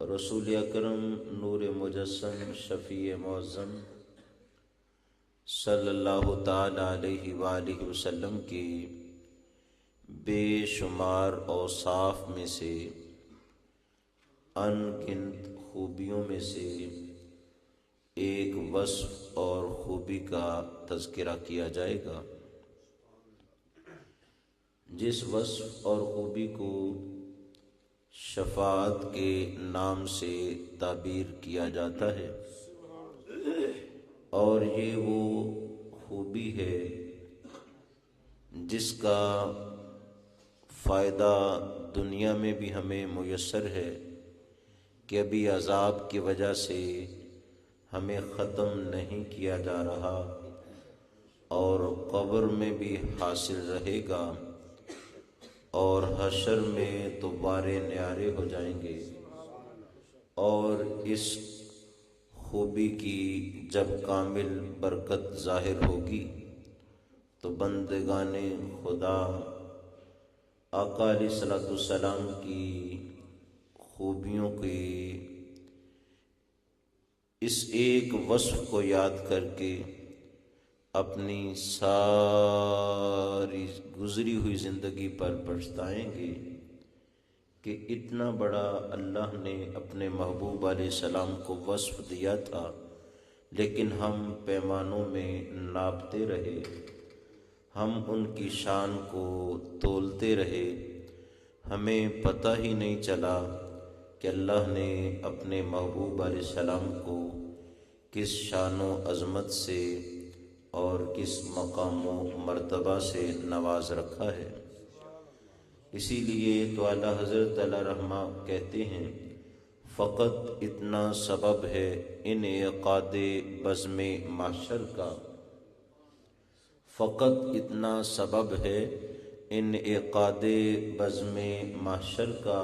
رسول اکرم نور مجسم شفیع معظم صلی اللہ تعالی علیہ وآلہ وسلم کی بے شمار اوصاف میں سے ان گنت خوبیوں میں سے ایک وصف اور خوبی کا تذکرہ کیا جائے گا، جس وصف اور خوبی کو شفاعت کے نام سے تعبیر کیا جاتا ہے، اور یہ وہ خوبی ہے جس کا فائدہ دنیا میں بھی ہمیں میسر ہے کہ ابھی عذاب کی وجہ سے ہمیں ختم نہیں کیا جا رہا، اور قبر میں بھی حاصل رہے گا، اور حشر میں تو بارے نیارے ہو جائیں گے۔ اور اس خوبی کی جب کامل برکت ظاہر ہوگی تو بندگان خدا آقا علیہ الصلوۃ والسلام کی خوبیوں کی اس ایک وصف کو یاد کر کے اپنی ساری گزری ہوئی زندگی پر پچھتائیں گے کہ اتنا بڑا اللہ نے اپنے محبوب علیہ السلام کو وصف دیا تھا، لیکن ہم پیمانوں میں ناپتے رہے، ہم ان کی شان کو تولتے رہے، ہمیں پتہ ہی نہیں چلا کہ اللہ نے اپنے محبوب علیہ السلام کو کس شان و عظمت سے اور کس مقام و مرتبہ سے نواز رکھا ہے۔ اسی لیے تو اعلیٰ حضرت علیہ رحمہ کہتے ہیں، فقط اتنا سبب ہے انعقاد بزم محشر کا، فقط اتنا سبب ہے انعقاد بزم محشر کا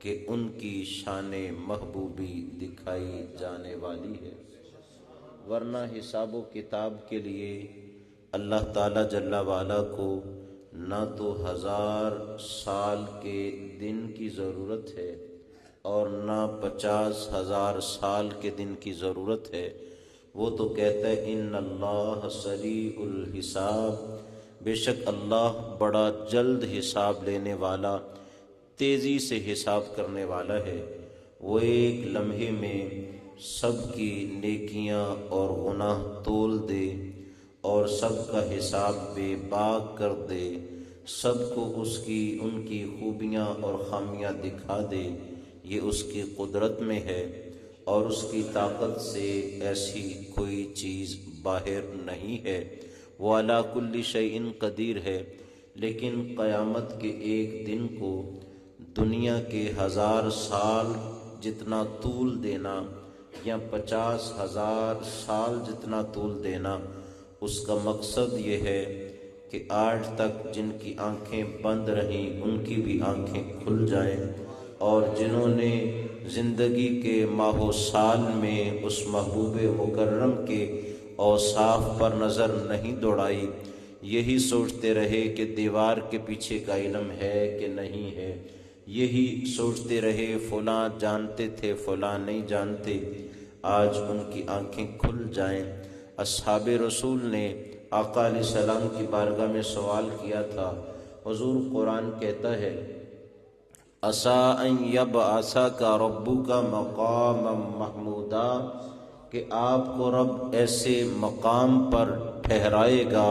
کہ ان کی شان محبوبی دکھائی جانے والی ہے، ورنہ حساب و کتاب کے لیے اللہ تعالی جل وعلا کو نہ تو 1000 سال کے دن کی ضرورت ہے اور نہ 50,000 سال کے دن کی ضرورت ہے۔ وہ تو کہتا ہے ان اللہ سریع الحساب، بے شک اللہ بڑا جلد حساب لینے والا، تیزی سے حساب کرنے والا ہے۔ وہ ایک لمحے میں سب کی نیکیاں اور گناہ تول دے اور سب کا حساب بے باک کر دے، سب کو ان کی خوبیاں اور خامیاں دکھا دے، یہ اس کی قدرت میں ہے، اور اس کی طاقت سے ایسی کوئی چیز باہر نہیں ہے۔ وہ علی کل شیء قدیر ہے، لیکن قیامت کے ایک دن کو دنیا کے 1000 سال جتنا طول دینا یا 50,000 سال جتنا طول دینا، اس کا مقصد یہ ہے کہ آج تک جن کی آنکھیں بند رہیں ان کی بھی آنکھیں کھل جائیں، اور جنہوں نے زندگی کے ماہ و سال میں اس محبوب مکرم کے اوصاف پر نظر نہیں دوڑائی، یہی سوچتے رہے کہ دیوار کے پیچھے کا علم ہے کہ نہیں ہے، یہی سوچتے رہے فلاں جانتے تھے فلاں نہیں جانتے، آج ان کی آنکھیں کھل جائیں۔ اصحاب رسول نے آقا علیہ السلام کی بارگاہ میں سوال کیا تھا، حضور قرآن کہتا ہے عَسَىٰ أَن يَبْعَثَكَ رَبُّكَ مَقَامًا مَحْمُودًا، کہ آپ کو رب ایسے مقام پر ٹھہرائے گا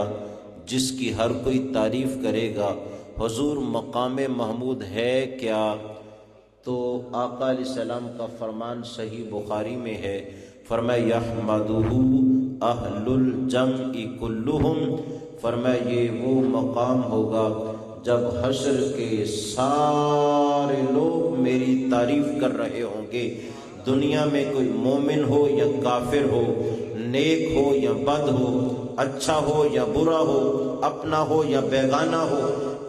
جس کی ہر کوئی تعریف کرے گا۔ حضور مقام محمود ہے کیا؟ تو آقا علیہ السلام کا فرمان صحیح بخاری میں ہے، فرمایا یحمدہ اہل الجمع کلہم، فرمایا یہ وہ مقام ہوگا جب حشر کے سارے لوگ میری تعریف کر رہے ہوں گے، دنیا میں کوئی مومن ہو یا کافر ہو، نیک ہو یا بد ہو، اچھا ہو یا برا ہو، اپنا ہو یا بیگانہ ہو،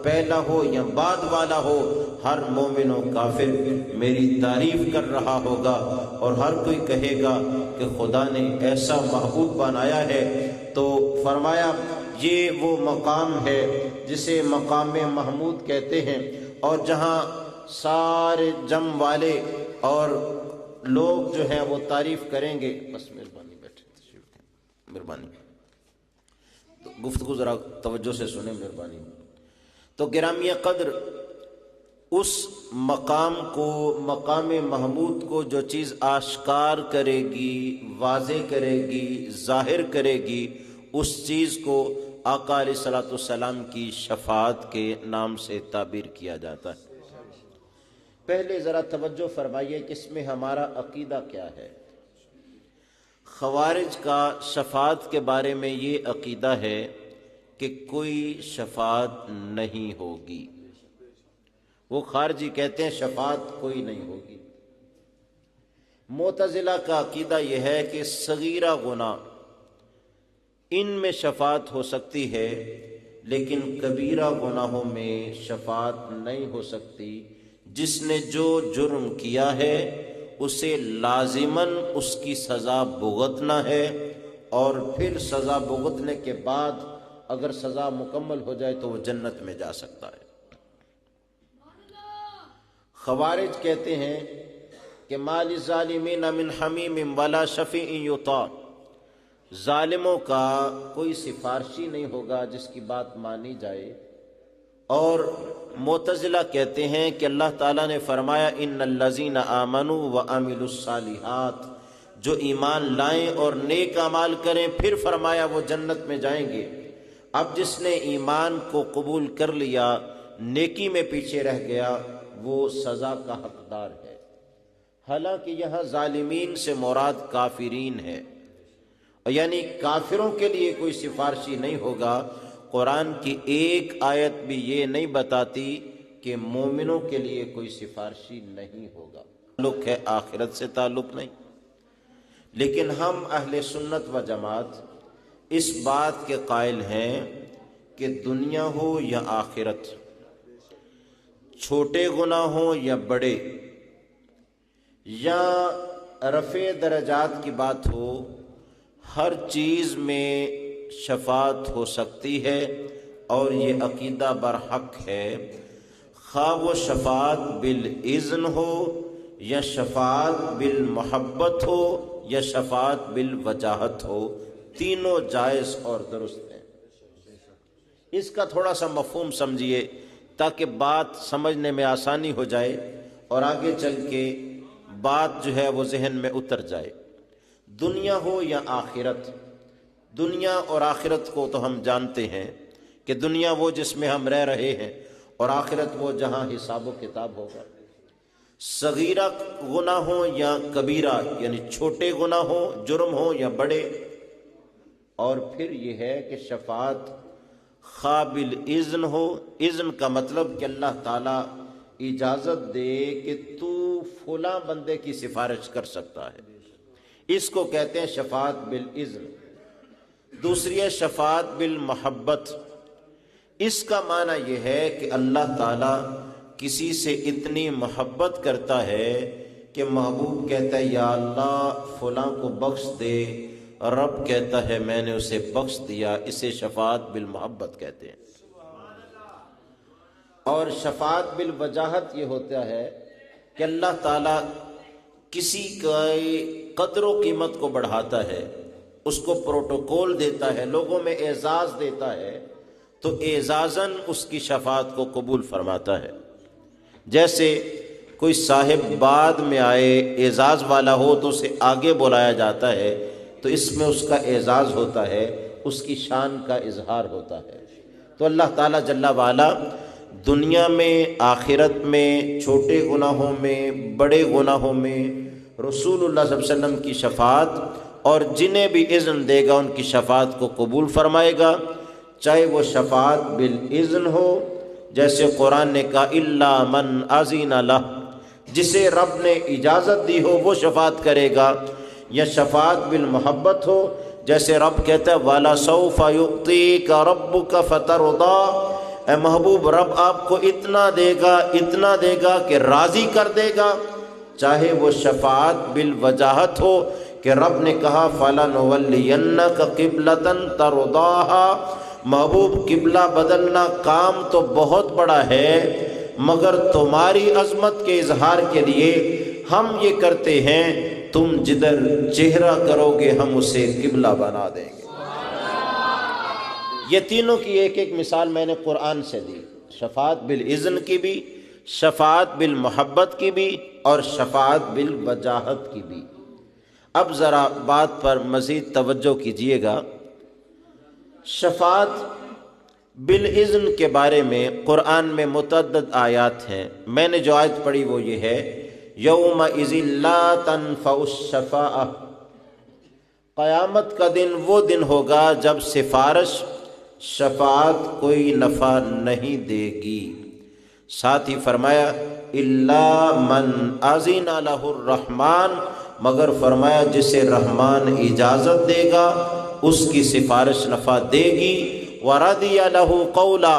پہلا ہو یا بعد والا ہو، ہر مومن و کافر میری تعریف کر رہا ہوگا، اور ہر کوئی کہے گا کہ خدا نے ایسا محبوب بنایا ہے۔ تو فرمایا یہ وہ مقام ہے جسے مقام محمود کہتے ہیں، اور جہاں سارے جم والے اور لوگ جو ہیں وہ تعریف کریں گے. بس مہربانی بیٹھے، مہربانی گفتگو ذرا توجہ سے سنیں، مہربانی. تو گرامی قدر، اس مقام کو، مقام محمود کو جو چیز آشکار کرے گی، واضح کرے گی، ظاہر کرے گی، اس چیز کو آقا علیہ الصلوۃ والسلام کی شفاعت کے نام سے تعبیر کیا جاتا ہے. پہلے ذرا توجہ فرمائیے کہ اس میں ہمارا عقیدہ کیا ہے. خوارج کا شفاعت کے بارے میں یہ عقیدہ ہے کہ کوئی شفاعت نہیں ہوگی. وہ خارجی کہتے ہیں شفاعت کوئی نہیں ہوگی. معتزلہ کا عقیدہ یہ ہے کہ صغیرہ گناہ ان میں شفاعت ہو سکتی ہے، لیکن کبیرہ گناہوں میں شفاعت نہیں ہو سکتی. جس نے جو جرم کیا ہے اسے لازماً اس کی سزا بھگتنا ہے، اور پھر سزا بھگتنے کے بعد اگر سزا مکمل ہو جائے تو وہ جنت میں جا سکتا ہے. خوارج کہتے ہیں کہ ما للظالمین من حمیم ولا شفیع یطاع، ظالموں کا کوئی سفارشی نہیں ہوگا جس کی بات مانی جائے. اور معتزلہ کہتے ہیں کہ اللہ تعالیٰ نے فرمایا ان الذین آمنوا وعملوا الصالحات، جو ایمان لائیں اور نیک اعمال کریں، پھر فرمایا وہ جنت میں جائیں گے. اب جس نے ایمان کو قبول کر لیا، نیکی میں پیچھے رہ گیا، وہ سزا کا حقدار ہے. حالانکہ یہاں ظالمین سے مراد کافرین ہے، یعنی کافروں کے لیے کوئی سفارشی نہیں ہوگا. قرآن کی ایک آیت بھی یہ نہیں بتاتی کہ مومنوں کے لیے کوئی سفارشی نہیں ہوگا. تعلق ہے، آخرت سے تعلق نہیں. لیکن ہم اہل سنت و جماعت اس بات کے قائل ہیں کہ دنیا ہو یا آخرت، چھوٹے گناہ ہوں یا بڑے، یا رفع درجات کی بات ہو، ہر چیز میں شفاعت ہو سکتی ہے. اور یہ عقیدہ برحق ہے، خواہ وہ شفاعت بالاذن ہو، یا شفاعت بالمحبت ہو، یا شفاعت بالوجاہت ہو، تینوں جائز اور درست ہیں. اس کا تھوڑا سا مفہوم سمجھیے تاکہ بات سمجھنے میں آسانی ہو جائے اور آگے چل کے بات جو ہے وہ ذہن میں اتر جائے. دنیا ہو یا آخرت، دنیا اور آخرت کو تو ہم جانتے ہیں کہ دنیا وہ جس میں ہم رہ رہے ہیں، اور آخرت وہ جہاں حساب و کتاب ہوگا. صغیرہ گناہ ہوں یا کبیرہ، یعنی چھوٹے گناہ ہوں، جرم ہوں یا بڑے. اور پھر یہ ہے کہ شفاعت قابل اذن ہو. اذن کا مطلب کہ اللہ تعالیٰ اجازت دے کہ تو فلاں بندے کی سفارش کر سکتا ہے، اس کو کہتے ہیں شفاعت بالاذن. دوسری ہے شفاعت بالمحبت. اس کا معنی یہ ہے کہ اللہ تعالیٰ کسی سے اتنی محبت کرتا ہے کہ محبوب کہتا ہے یا اللہ فلاں کو بخش دے، رب کہتا ہے میں نے اسے بخش دیا. اسے شفاعت بالمحبت کہتے ہیں. اور شفاعت بالوجاہت یہ ہوتا ہے کہ اللہ تعالیٰ کسی کی قدر و قیمت کو بڑھاتا ہے، اس کو پروٹوکول دیتا ہے، لوگوں میں اعزاز دیتا ہے، تو اعزازاً اس کی شفاعت کو قبول فرماتا ہے. جیسے کوئی صاحب بعد میں آئے، اعزاز والا ہو تو اسے آگے بلایا جاتا ہے، تو اس میں اس کا اعزاز ہوتا ہے، اس کی شان کا اظہار ہوتا ہے. تو اللہ تعالیٰ جل وعلا دنیا میں، آخرت میں، چھوٹے گناہوں میں، بڑے گناہوں میں رسول اللہ صلی اللہ علیہ وسلم کی شفاعت اور جنہیں بھی اذن دے گا ان کی شفاعت کو قبول فرمائے گا، چاہے وہ شفاعت بالاذن ہو، جیسے قرآن نے کہا الا من اذن لہ، جسے رب نے اجازت دی ہو وہ شفاعت کرے گا، یا شفاعت بالمحبت ہو، جیسے رب کہتا ہے وَلَسَوْفَ يُعْطِيكَ رَبُّكَ فَتَرْضَىٰ، اے محبوب رب آپ کو اتنا دے گا، اتنا دے گا کہ راضی کر دے گا. چاہے وہ شفاعت بالوجاہت ہو کہ رب نے کہا فَلَنُوَلِّيَنَّكَ قِبْلَةً تَرْضَاهَا، محبوب قبلہ بدلنا کام تو بہت بڑا ہے، مگر تمہاری عظمت کے اظہار کے لیے ہم یہ کرتے ہیں، تم جدھر چہرہ کرو گے ہم اسے قبلہ بنا دیں گے۔ یہ تینوں کی ایک ایک مثال میں نے قرآن سے دی، شفاعت بالاذن کی بھی، شفاعت بالمحبت کی بھی، اور شفاعت بالوجاہت کی بھی۔ اب ذرا بات پر مزید توجہ کیجیے گا۔ شفاعت بالاذن کے بارے میں قرآن میں متعدد آیات ہیں۔ میں نے جو آیت پڑھی وہ یہ ہے، یومئذ لا تنفع الشفاعۃ، قیامت کا دن وہ دن ہوگا جب سفارش، شفاعت کوئی نفع نہیں دے گی۔ ساتھ ہی فرمایا الا من اذن لہ الرحمن، مگر فرمایا جسے رحمان اجازت دے گا اس کی سفارش نفع دے گی۔ وَرَضِيَ لَهُ قَوْلًا،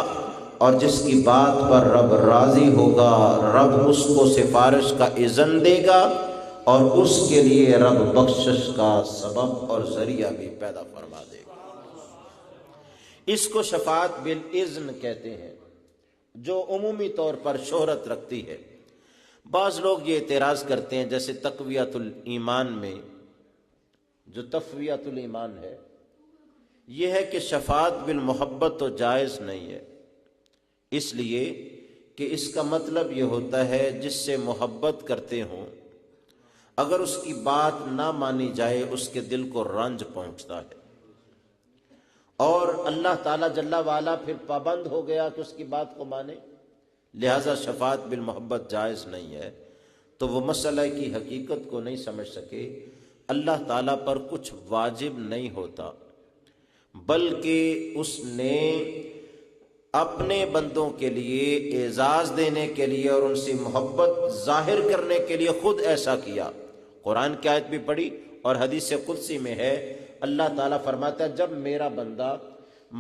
اور جس کی بات پر رب راضی ہوگا رب اس کو سفارش کا اذن دے گا، اور اس کے لیے رب بخشش کا سبب اور ذریعہ بھی پیدا فرما دے گا۔ اس کو شفاعت بالاذن کہتے ہیں، جو عمومی طور پر شہرت رکھتی ہے۔ بعض لوگ یہ اعتراض کرتے ہیں، جیسے تقویۃ الایمان میں جو تقویۃ الایمان ہے، یہ ہے کہ شفاعت بالمحبت تو جائز نہیں ہے، اس لیے کہ اس کا مطلب یہ ہوتا ہے جس سے محبت کرتے ہوں، اگر اس کی بات نہ مانی جائے اس کے دل کو رنج پہنچتا ہے، اور اللہ تعالیٰ جل وعلا پھر پابند ہو گیا کہ اس کی بات کو مانے، لہذا شفاعت بالمحبت جائز نہیں ہے۔ تو وہ مسئلہ کی حقیقت کو نہیں سمجھ سکے۔ اللہ تعالیٰ پر کچھ واجب نہیں ہوتا، بلکہ اس نے اپنے بندوں کے لیے اعزاز دینے کے لیے اور ان سے محبت ظاہر کرنے کے لیے خود ایسا کیا۔ قرآن کی آیت بھی پڑھی اور حدیث قدسی میں ہے، اللہ تعالیٰ فرماتا ہے جب میرا بندہ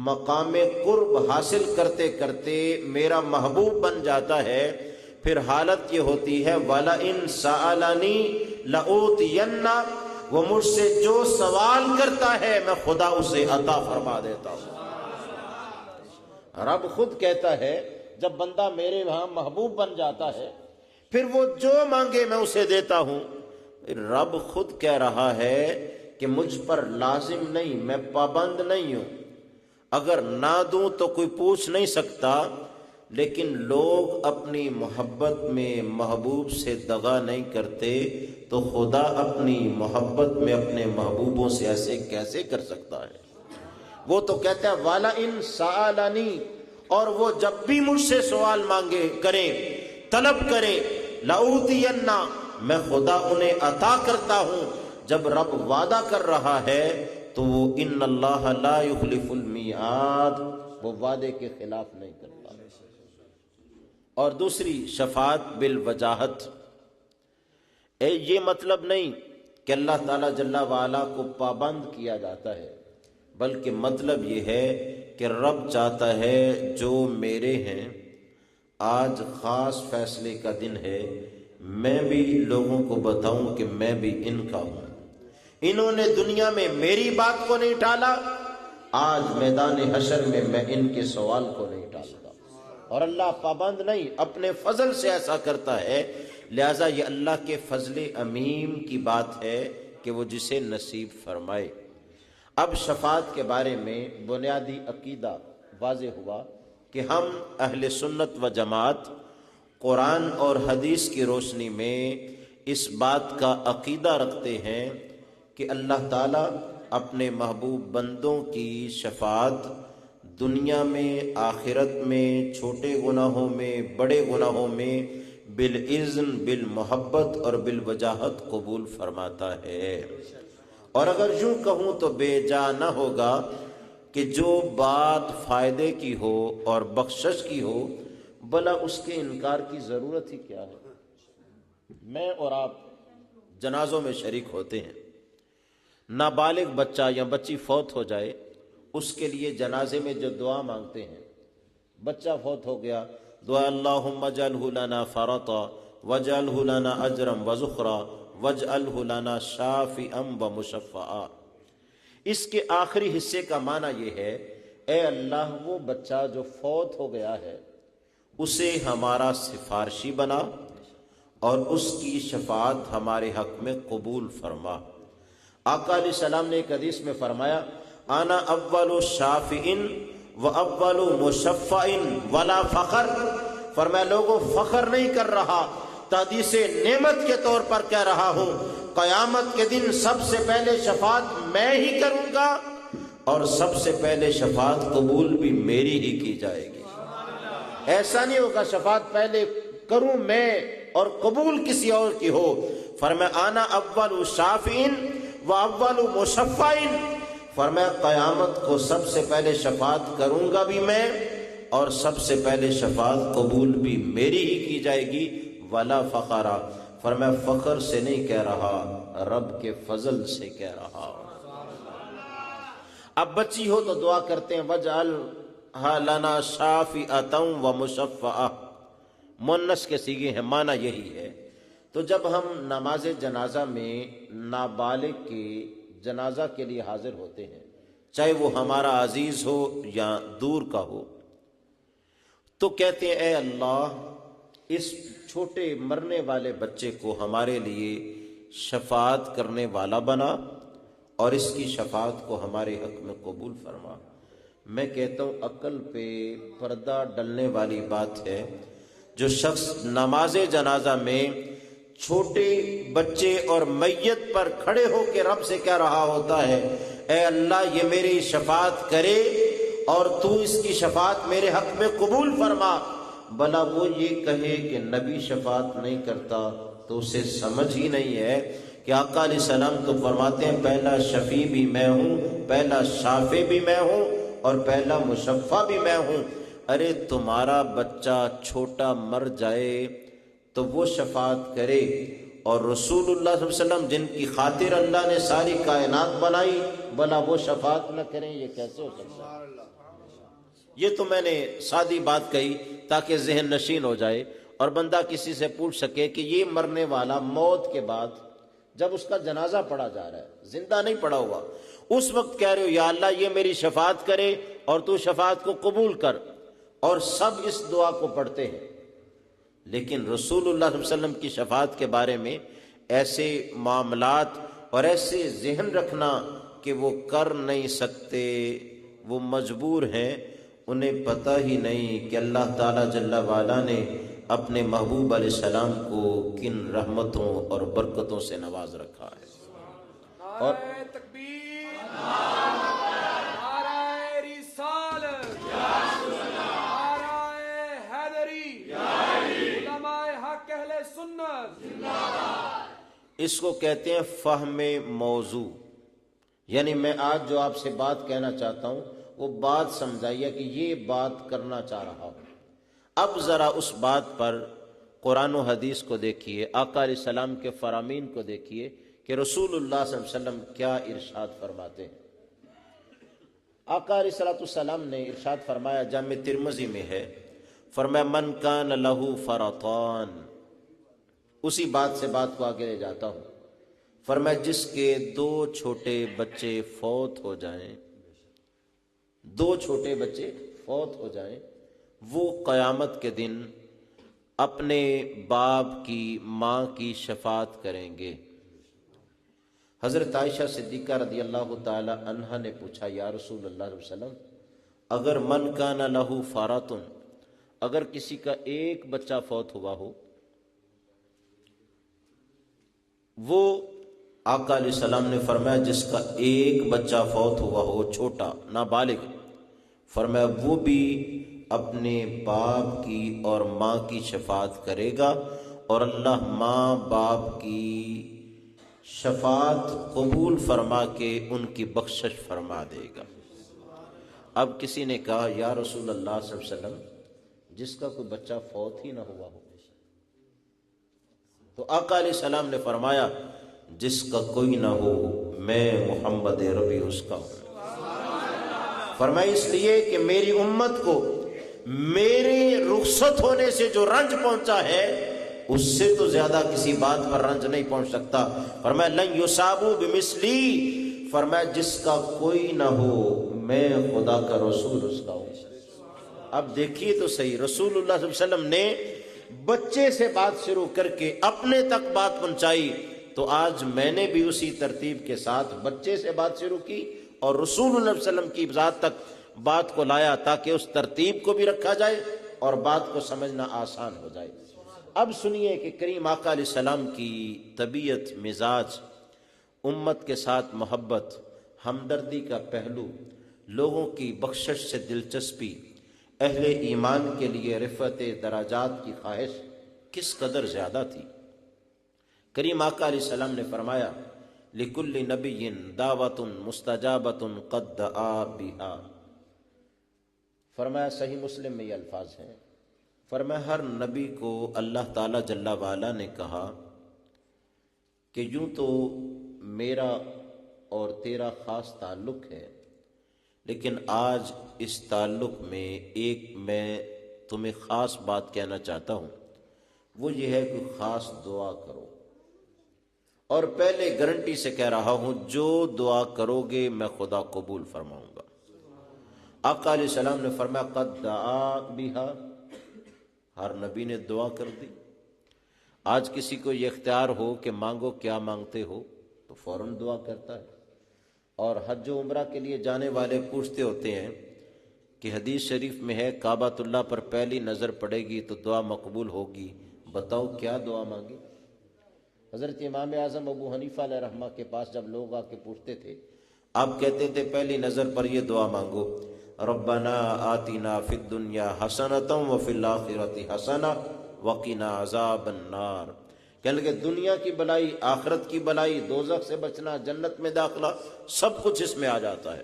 مقام قرب حاصل کرتے کرتے میرا محبوب بن جاتا ہے، پھر حالت یہ ہوتی ہے وَلَئِن سَأَلَنِي لَأُوتِيَنَّ، وہ مجھ سے جو سوال کرتا ہے میں خدا اسے عطا فرما دیتا ہوں۔ رب خود کہتا ہے جب بندہ میرے وہاں محبوب بن جاتا ہے پھر وہ جو مانگے میں اسے دیتا ہوں۔ رب خود کہہ رہا ہے کہ مجھ پر لازم نہیں، میں پابند نہیں ہوں، اگر نہ دوں تو کوئی پوچھ نہیں سکتا، لیکن لوگ اپنی محبت میں محبوب سے دغا نہیں کرتے، تو خدا اپنی محبت میں اپنے محبوبوں سے ایسے کیسے کر سکتا ہے؟ وہ تو کہتا ہے وَلَئِن سَأَلَنِي، اور وہ جب بھی مجھ سے سوال مانگے کریں، طلب کریں، لَأُوتِيَنَّ، میں خدا انہیں عطا کرتا ہوں۔ جب رب وعدہ کر رہا ہے تو وہ ان اللہ لا یخلف المیعاد، وہ وعدے کے خلاف نہیں کرتا۔ اور دوسری شفاعت بالوجاہت، یہ مطلب نہیں کہ اللہ تعالیٰ جل وعلا کو پابند کیا جاتا ہے، بلکہ مطلب یہ ہے کہ رب چاہتا ہے جو میرے ہیں، آج خاص فیصلے کا دن ہے، میں بھی لوگوں کو بتاؤں کہ میں بھی ان کا ہوں۔ انہوں نے دنیا میں میری بات کو نہیں ٹالا، آج میدان حشر میں میں ان کے سوال کو نہیں ٹالتا۔ اور اللہ پابند نہیں، اپنے فضل سے ایسا کرتا ہے، لہذا یہ اللہ کے فضل عمیم کی بات ہے کہ وہ جسے نصیب فرمائے۔ اب شفاعت کے بارے میں بنیادی عقیدہ واضح ہوا کہ ہم اہل سنت و جماعت قرآن اور حدیث کی روشنی میں اس بات کا عقیدہ رکھتے ہیں کہ اللہ تعالیٰ اپنے محبوب بندوں کی شفاعت دنیا میں، آخرت میں، چھوٹے گناہوں میں، بڑے گناہوں میں بالاذن، بالمحبت اور بالوجاہت قبول فرماتا ہے۔ اور اگر یوں کہوں تو بے جا نہ ہوگا کہ جو بات فائدے کی ہو اور بخشش کی ہو، بھلا اس کے انکار کی ضرورت ہی کیا ہے؟ میں اور آپ جنازوں میں شریک ہوتے ہیں، نابالغ بچہ یا بچی فوت ہو جائے، اس کے لیے جنازے میں جو دعا مانگتے ہیں، بچہ فوت ہو گیا، دعا اللہم اجعلہ لنا فرطا واجعلہ لنا اجرا وذخرا واجعلہ لنا شافعا ومشفعا۔ اس کے آخری حصے کا معنی یہ ہے، اے اللہ وہ بچہ جو فوت ہو گیا ہے اسے ہمارا سفارشی بنا اور اس کی شفاعت ہمارے حق میں قبول فرما۔ آقا علیہ السلام نے ایک حدیث میں فرمایا انا اول شافع و اول مشفع ولا فخر، فرمایا لوگوں فخر نہیں کر رہا، تحدیث نعمت کے طور پر کہہ رہا ہوں، قیامت کے دن سب سے پہلے شفاعت میں ہی کروں گا اور سب سے پہلے شفاعت قبول بھی میری ہی کی جائے گی۔ ایسا نہیں ہوگا شفاعت پہلے کروں میں اور قبول کسی اور کی ہو۔ فرمایا انا اول شافع و اول مشفع، فرمایا قیامت کو سب سے پہلے شفاعت کروں گا بھی میں اور سب سے پہلے شفاعت قبول بھی میری ہی کی جائے گی۔ ولا فخرا، فرمایا فخر سے نہیں کہہ رہا، رب کے فضل سے کہہ رہا۔ اب بچی ہو تو دعا کرتے ہیں وجعلھا لنا شافعۃ و مشفعۃ، مؤنث کے صیغے ہیں، معنی یہی ہے۔ تو جب ہم نماز جنازہ میں نابالغ کے جنازہ کے لیے حاضر ہوتے ہیں، چاہے وہ ہمارا عزیز ہو یا دور کا ہو، تو کہتے ہیں اے اللہ اس چھوٹے مرنے والے بچے کو ہمارے لیے شفاعت کرنے والا بنا اور اس کی شفاعت کو ہمارے حق میں قبول فرما۔ میں کہتا ہوں عقل پہ پردہ ڈلنے والی بات ہے جو شخص نماز جنازہ میں چھوٹے بچے اور میت پر کھڑے ہو کے رب سے کہہ رہا ہوتا ہے اے اللہ یہ میری شفاعت کرے اور تو اس کی شفاعت میرے حق میں قبول فرما، بھلا وہ یہ کہے کہ نبی شفاعت نہیں کرتا تو اسے سمجھ ہی نہیں ہے کہ آقا علیہ السلام تو فرماتے ہیں پہلا شفیع بھی میں ہوں، پہلا شافع بھی میں ہوں اور پہلا مشفع بھی میں ہوں۔ ارے تمہارا بچہ چھوٹا مر جائے تو وہ شفاعت کرے اور رسول اللہ صلی اللہ علیہ وسلم جن کی خاطر اللہ نے ساری کائنات بنائی بھلا وہ شفاعت نہ کریں، یہ کیسے ہو سکتا ہے؟ یہ تو میں نے سادی بات کہی تاکہ ذہن نشین ہو جائے اور بندہ کسی سے پوچھ سکے کہ یہ مرنے والا موت کے بعد جب اس کا جنازہ پڑھا جا رہا ہے، زندہ نہیں پڑا ہوا، اس وقت کہہ رہے ہو یا اللہ یہ میری شفاعت کرے اور تو شفاعت کو قبول کر، اور سب اس دعا کو پڑھتے ہیں، لیکن رسول اللہ صلی اللہ علیہ وسلم کی شفاعت کے بارے میں ایسے معاملات اور ایسے ذہن رکھنا کہ وہ کر نہیں سکتے، وہ مجبور ہیں، انہیں پتہ ہی نہیں کہ اللہ تعالیٰ جل وعلا نے اپنے محبوب علیہ السلام کو کن رحمتوں اور برکتوں سے نواز رکھا ہے۔ اور نعرہ تکبیر، نعرہ رسالت، نعرہ حیدری، علماء حق اہل سنت، اس کو کہتے ہیں فہم موضوع، یعنی میں آج جو آپ سے بات کہنا چاہتا ہوں وہ بات سمجھائیے کہ یہ بات کرنا چاہ رہا ہوں۔ اب ذرا اس بات پر قرآن و حدیث کو دیکھیے، آقا علیہ السلام کے فرامین کو دیکھیے کہ رسول اللہ صلی اللہ علیہ وسلم کیا ارشاد فرماتے ہیں۔ آقا علیہ السلام نے ارشاد فرمایا، جامع ترمذی میں ہے، فرمایا من کان لہ فرطان، اسی بات سے بات کو آگے لے جاتا ہوں، فرمایا جس کے دو چھوٹے بچے فوت ہو جائیں، دو چھوٹے بچے فوت ہو جائیں، وہ قیامت کے دن اپنے باپ کی ماں کی شفاعت کریں گے۔ حضرت عائشہ صدیقہ رضی اللہ تعالی عنہا نے پوچھا یا رسول اللہ صلی اللہ علیہ وسلم اگر من کان لہ فرطن، اگر کسی کا ایک بچہ فوت ہوا ہو، وہ آقا علیہ السلام نے فرمایا جس کا ایک بچہ فوت ہوا ہو چھوٹا نابالغ، فرمایا وہ بھی اپنے باپ کی اور ماں کی شفاعت کرے گا اور اللہ ماں باپ کی شفاعت قبول فرما کے ان کی بخشش فرما دے گا۔ اب کسی نے کہا یا رسول اللہ صلی اللہ علیہ وسلم جس کا کوئی بچہ فوت ہی نہ ہوا ہو، تو آقا علیہ السلام نے فرمایا جس کا کوئی نہ ہو میں محمد ربی اس کا ہوں۔ فرمایا اس لیے کہ میری امت کو میرے رخصت ہونے سے جو رنج پہنچا ہے اس سے تو زیادہ کسی بات پر رنج نہیں پہنچ سکتا۔ فرمایا لن یصابوا بمثلی، فرمایا جس کا کوئی نہ ہو میں خدا کا رسول اس کا ہوں۔ اب دیکھیے تو صحیح، رسول اللہ صلی اللہ علیہ وسلم نے بچے سے بات شروع کر کے اپنے تک بات پہنچائی، تو آج میں نے بھی اسی ترتیب کے ساتھ بچے سے بات شروع کی اور رسول اللہ صلی اللہ علیہ وسلم کی ذات تک بات کو لایا، تاکہ اس ترتیب کو بھی رکھا جائے اور بات کو سمجھنا آسان ہو جائے۔ اب سنیے کہ کریم آقا علیہ السلام کی طبیعت، مزاج، امت کے ساتھ محبت، ہمدردی کا پہلو، لوگوں کی بخشش سے دلچسپی، اہل ایمان کے لیے رفعت درجات کی خواہش کس قدر زیادہ تھی۔ کریم آقا علیہ السلام نے فرمایا لِكُلِّ نَبِيٍّ دعوۃ مستجابۃ قد دعا بها، فرمایا صحیح مسلم میں یہ الفاظ ہیں، فرمایا ہر نبی کو اللہ تعالیٰ جل وعلا نے کہا کہ یوں تو میرا اور تیرا خاص تعلق ہے، لیکن آج اس تعلق میں ایک میں تمہیں خاص بات کہنا چاہتا ہوں، وہ یہ ہے کہ خاص دعا کرو، اور پہلے گارنٹی سے کہہ رہا ہوں جو دعا کرو گے میں خدا قبول فرماؤں گا۔ آقا علیہ السلام نے فرمایا قد دعا بہا، ہر نبی نے دعا کر دی۔ آج کسی کو یہ اختیار ہو کہ مانگو کیا مانگتے ہو تو فوراً دعا کرتا ہے، اور حج و عمرہ کے لیے جانے والے پوچھتے ہوتے ہیں کہ حدیث شریف میں ہے کعبۃ اللہ پر پہلی نظر پڑے گی تو دعا مقبول ہوگی، بتاؤ کیا دعا مانگی؟ حضرت امام اعظم ابو حنیفہ علیہ رحمہ کے پاس جب لوگ آ کے پوچھتے تھے، آپ کہتے تھے پہلی نظر پر یہ دعا مانگو، ربنا آتنا فی الدنیا حسنۃ وفی الآخرۃ حسنہ وقنا عذاب النار، کہنے لگے دنیا کی بلائی، آخرت کی بلائی، دوزخ سے بچنا، جنت میں داخلہ، سب کچھ اس میں آ جاتا ہے۔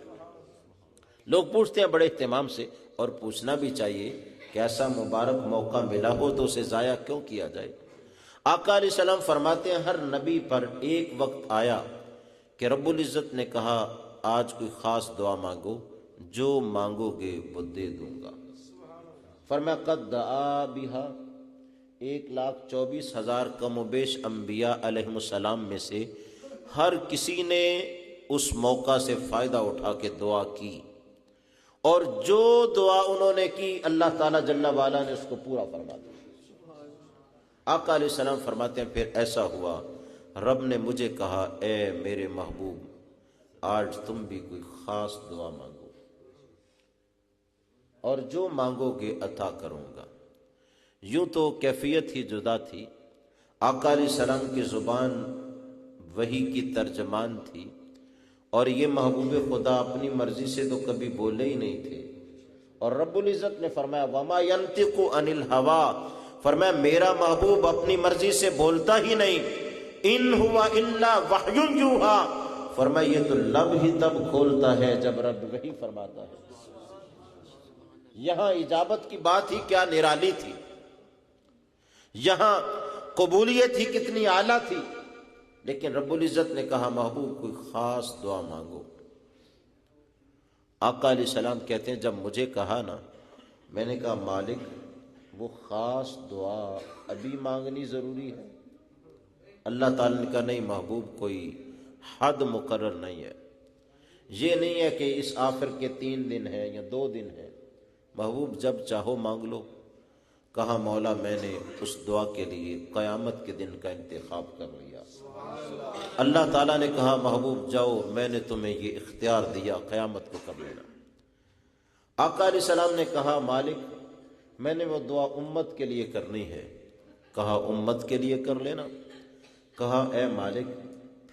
لوگ پوچھتے ہیں بڑے اہتمام سے، اور پوچھنا بھی چاہیے کہ ایسا مبارک موقع ملا ہو تو اسے ضائع کیوں کیا جائے۔ آقا علیہ السلام فرماتے ہیں ہر نبی پر ایک وقت آیا کہ رب العزت نے کہا آج کوئی خاص دعا مانگو، جو مانگو گے وہ دے دوں گا۔ فرمایا قد دعا بہا، 1,24,000 کم و بیش انبیاء علیہ السلام میں سے ہر کسی نے اس موقع سے فائدہ اٹھا کے دعا کی، اور جو دعا انہوں نے کی اللہ تعالیٰ جل وعلا نے اس کو پورا فرما دیا۔ آقا علیہ السلام فرماتے ہیں پھر ایسا ہوا رب نے مجھے کہا اے میرے محبوب آج تم بھی کوئی خاص دعا مانگو، اور جو مانگو گے عطا کروں گا۔ یوں تو کیفیت ہی جدا تھی، آقا علیہ السلام کی زبان وحی کی ترجمان تھی، اور یہ محبوب خدا اپنی مرضی سے تو کبھی بولے ہی نہیں تھے، اور رب العزت نے فرمایا وما ينطق عن الهوى، فرمایا میرا محبوب اپنی مرضی سے بولتا ہی نہیں، ان ہوا الا وحی یوحی، فرمایا یہ تو لب ہی تب کھولتا ہے جب رب وحی فرماتا ہے۔ یہاں اجابت کی بات ہی کیا نرالی تھی، یہاں قبولیت ہی کتنی اعلیٰ تھی، لیکن رب العزت نے کہا محبوب کوئی خاص دعا مانگو۔ آقا علیہ السلام کہتے ہیں جب مجھے کہا نا، میں نے کہا مالک وہ خاص دعا ابھی مانگنی ضروری ہے؟ اللہ تعالیٰ نے کہا نہیں محبوب کوئی حد مقرر نہیں ہے، یہ نہیں ہے کہ اس آخر کے 3 دن ہیں یا 2 دن ہیں، محبوب جب چاہو مانگ لو۔ کہا مولا میں نے اس دعا کے لیے قیامت کے دن کا انتخاب کر لیا۔ اللہ تعالیٰ نے کہا محبوب جاؤ میں نے تمہیں یہ اختیار دیا، قیامت کو کر لینا۔ آقا علیہ السلام نے کہا مالک میں نے وہ دعا امت کے لیے کرنی ہے۔ کہا امت کے لیے کر لینا۔ کہا اے مالک